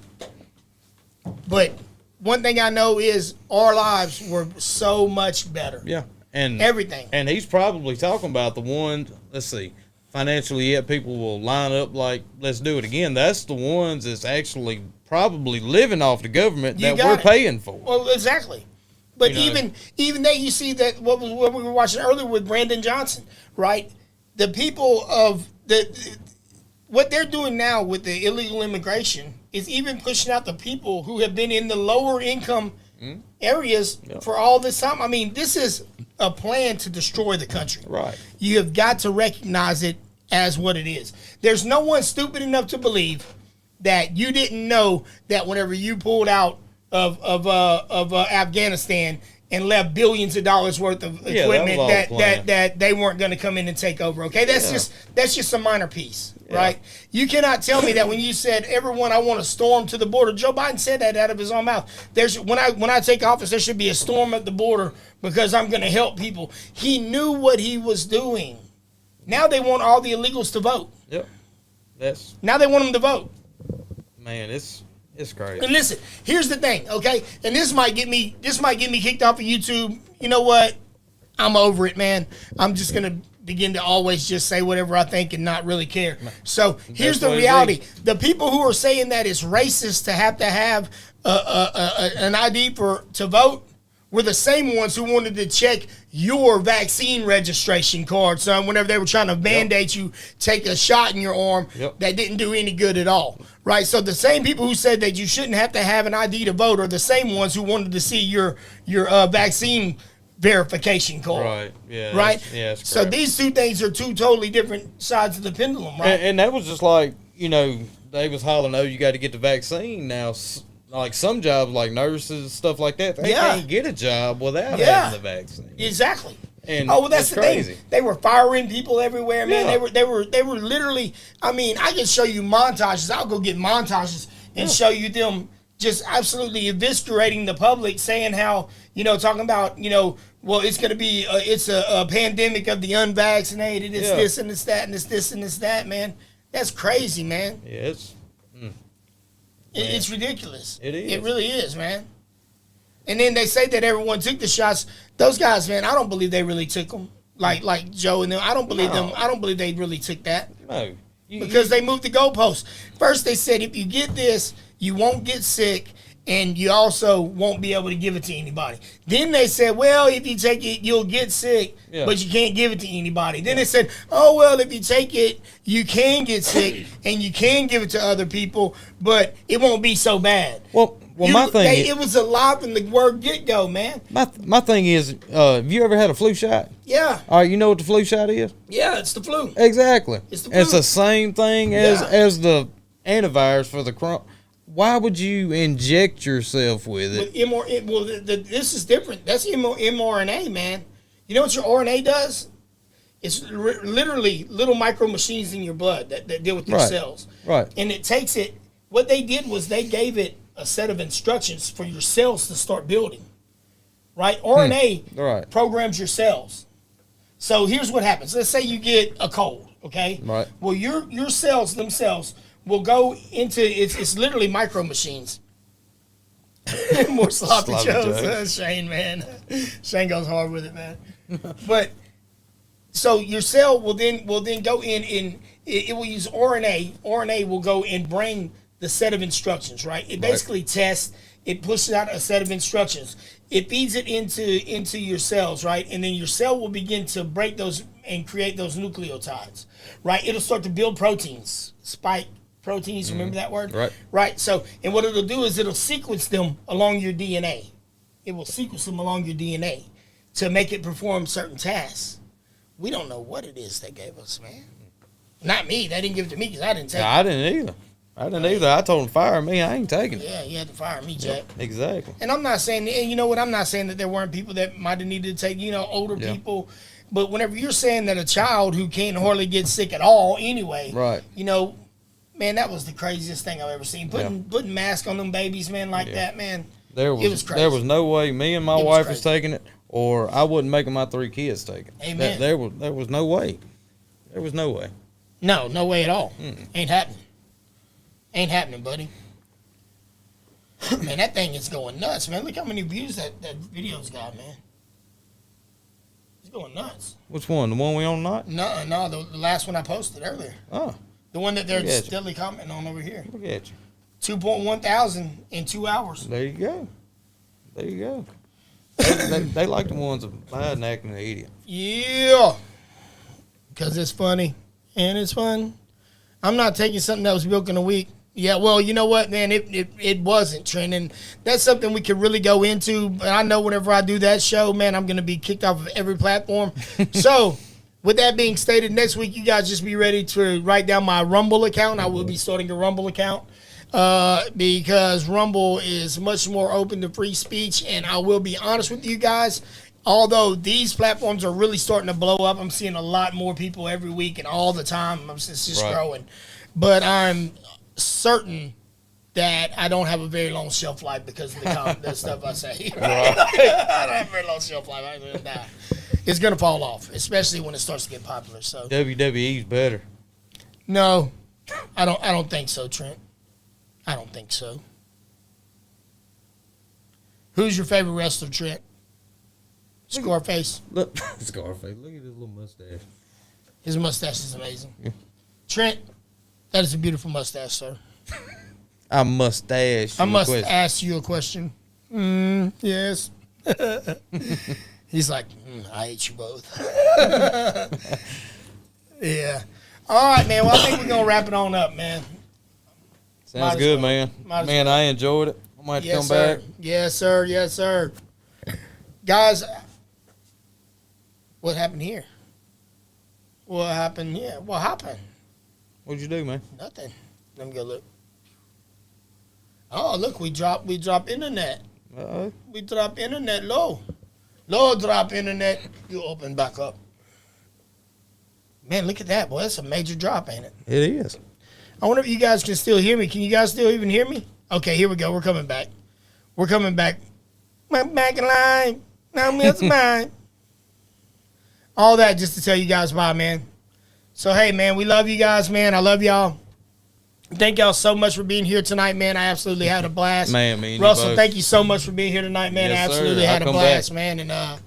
but one thing I know is our lives were so much better. Yeah. And everything. And he's probably talking about the ones, let's see, financially yet people will line up like, let's do it again. That's the ones that's actually probably living off the government that we're paying for. Well, exactly. But even that, you see that what we were watching earlier with Brandon Johnson, right? The people of what they're doing now with the illegal immigration is even pushing out the people who have been in the lower income areas for all this time. I mean, this is a plan to destroy the country. Right. You have got to recognize it as what it is. There's no one stupid enough to believe that you didn't know that whenever you pulled out of Afghanistan and left billions of dollars worth of equipment that they weren't going to come in and take over. Okay, that's just a minor piece, right? You cannot tell me that when you said everyone, I want to storm to the border. Joe Biden said that out of his own mouth. When I take office, there should be a storm at the border because I'm going to help people. He knew what he was doing. Now they want all the illegals to vote. Yep. Now they want them to vote. Man, it's crazy. And listen, here's the thing, okay? And this might get me kicked off of YouTube. You know what? I'm over it, man. I'm just gonna begin to always just say whatever I think and not really care. So here's the reality: the people who are saying that it's racist to have an ID to vote were the same ones who wanted to check your vaccine registration card, son, whenever they were trying to mandate you take a shot in your arm that didn't do any good at all, right? So the same people who said that you shouldn't have to have an ID to vote are the same ones who wanted to see your vaccine verification card. Right, yeah. Right? So these two things are two totally different sides of the pendulum, right? And that was just like, they was hollering, oh, you got to get the vaccine now. Like some jobs, like nurses, stuff like that, they can't get a job without having the vaccine. Exactly. And oh, well, that's the crazy. thing. They were firing people everywhere, man. Yeah. They were literally. I mean, I can show you montages. I'll go get montages and show you them just absolutely eviscerating the public, saying how, talking about, well, it's going to be, it's a pandemic of the unvaccinated. It's this and it's that and it's this and it's that, man. That's crazy, man. Yeah, It's ridiculous. It is. It really is, man. And then they say that everyone took the shots. Those guys, man, I don't believe they really took them. Like Joe and them. I don't believe them. I don't believe they really took that. No. Because they moved the goalposts. First, they said if you get this, you won't get sick, and you also won't be able to give it to anybody. Then they said, well, if you take it, you'll get sick, but you can't give it to anybody. Then they said, oh, well, if you take it, you can get sick, and you can give it to other people, but it won't be so bad. Well, my thing is, it was alive from the word get-go, man. My thing is, have you ever had a flu shot? Yeah. All right, you know what the flu shot is? Yeah, it's the flu. Exactly. It's the flu. It's the same thing as the antivirus for the corona. Why would you inject yourself with it? This is different. That's mRNA, man. You know what your RNA does? It's literally little micro machines in your blood that deal with your cells. Right. And it takes it. What they did was they gave it a set of instructions for your cells to start building. Right? RNA programs your cells. So here's what happens. Let's say you get a cold, okay? Right. Well, your cells themselves will go into it's literally micro machines. More sloppy Joes. Shane, man. Shane goes hard with it, man. But so your cell will then go in and it will use RNA. RNA will go and bring the set of instructions, right? It basically tests, it pushes out a set of instructions. It feeds it into your cells, right? And then your cell will begin to break those and create those nucleotides, right? It'll start to build proteins, spike proteins, remember that word? Right. Right. So, and what it'll do is it'll sequence them along your DNA. It will sequence them along your DNA to make it perform certain tasks. We don't know what it is they gave us, man. Not me. They didn't give it to me because I didn't take it. I didn't either. I told them fire me. I ain't taking it. Yeah, you had to fire me, Jack. Exactly. And I'm not saying, and you know what? I'm not saying that there weren't people that might have needed to take, older people. But whenever you're saying that a child who can't hardly get sick at all anyway, right? Man, that was the craziest thing I've ever seen. Putting masks on them babies, man, like that, man. It was crazy. There was no way me and my wife was taking it, or I wouldn't make my 3 kids take it. Amen. There was no way. There was no way. No way at all. Ain't happening. Ain't happening, buddy. Man, that thing is going nuts, man. Look how many views that video's got, man. It's going nuts. Which one? The one we on tonight? No, the last one I posted earlier. Oh. The one that they're steadily commenting on over here. Look at you. 2.1 thousand in 2 hours. There you go. They like the ones that bad and acting an idiot. Yeah. Because it's funny and it's fun. I'm not taking something that was built in a week. Yeah, well, you know what, man? It wasn't, Trent. And that's something we could really go into. But I know whenever I do that show, man, I'm going to be kicked off of every platform. So, with that being stated, next week you guys just be ready to write down my Rumble account. I will be starting a Rumble account because Rumble is much more open to free speech. And I will be honest with you guys, although these platforms are really starting to blow up, I'm seeing a lot more people every week and all the time. It's just growing. But I'm certain that I don't have a very long shelf life because of the stuff I say. Right? I don't have a very long shelf life. I'm going to die. It's going to fall off, especially when it starts to get popular. So WWE's better. No, I don't think so, Trent. I don't think so. Who's your favorite wrestler, Trent? Scarface. Look, Scarface. Look at his little mustache. His mustache is amazing. Yeah. Trent, that is a beautiful mustache, sir. I must ask you a question. Yes. He's like, I hate you both. Yeah. All right, man. Well, I think we're going to wrap it on up, man. Sounds good, man. Man, I enjoyed it. I might have to come back. Yes, sir. Yes, sir. Guys, what happened here? What happened here? What happened? What'd you do, man? Nothing. Let me go look. Oh, look, we dropped internet. Uh-oh. We dropped internet low. Load drop internet. You open back up. Man, look at that, boy. That's a major drop, ain't it? It is. I wonder if you guys can still hear me. Can you guys still even hear me? Okay, here we go. We're coming back. We're coming back. Back in line. Now it's mine. All that just to tell you guys bye, man. So, hey, man, we love you guys, man. I love y'all. Thank y'all so much for being here tonight, man. I absolutely had a blast. Man, me and Russell, you thank you so much for being here tonight, man. Yes, I absolutely sir. had I'll a come blast, back. man.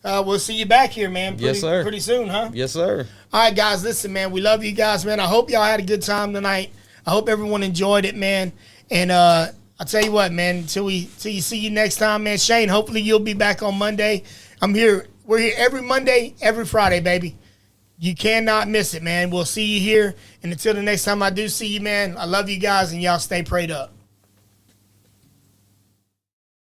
And we'll see you back here, man. Yes, sir. Pretty soon, huh? Yes, sir. All right, guys, listen, man. We love you guys, man. I hope y'all had a good time tonight. I hope everyone enjoyed it, man. And I'll tell you what, man, until you see you next time, man. Shane, hopefully you'll be back on Monday. I'm here. We're here every Monday, every Friday, baby. You cannot miss it, man. We'll see you here. And until the next time I do see you, man, I love you guys, and y'all stay prayed up.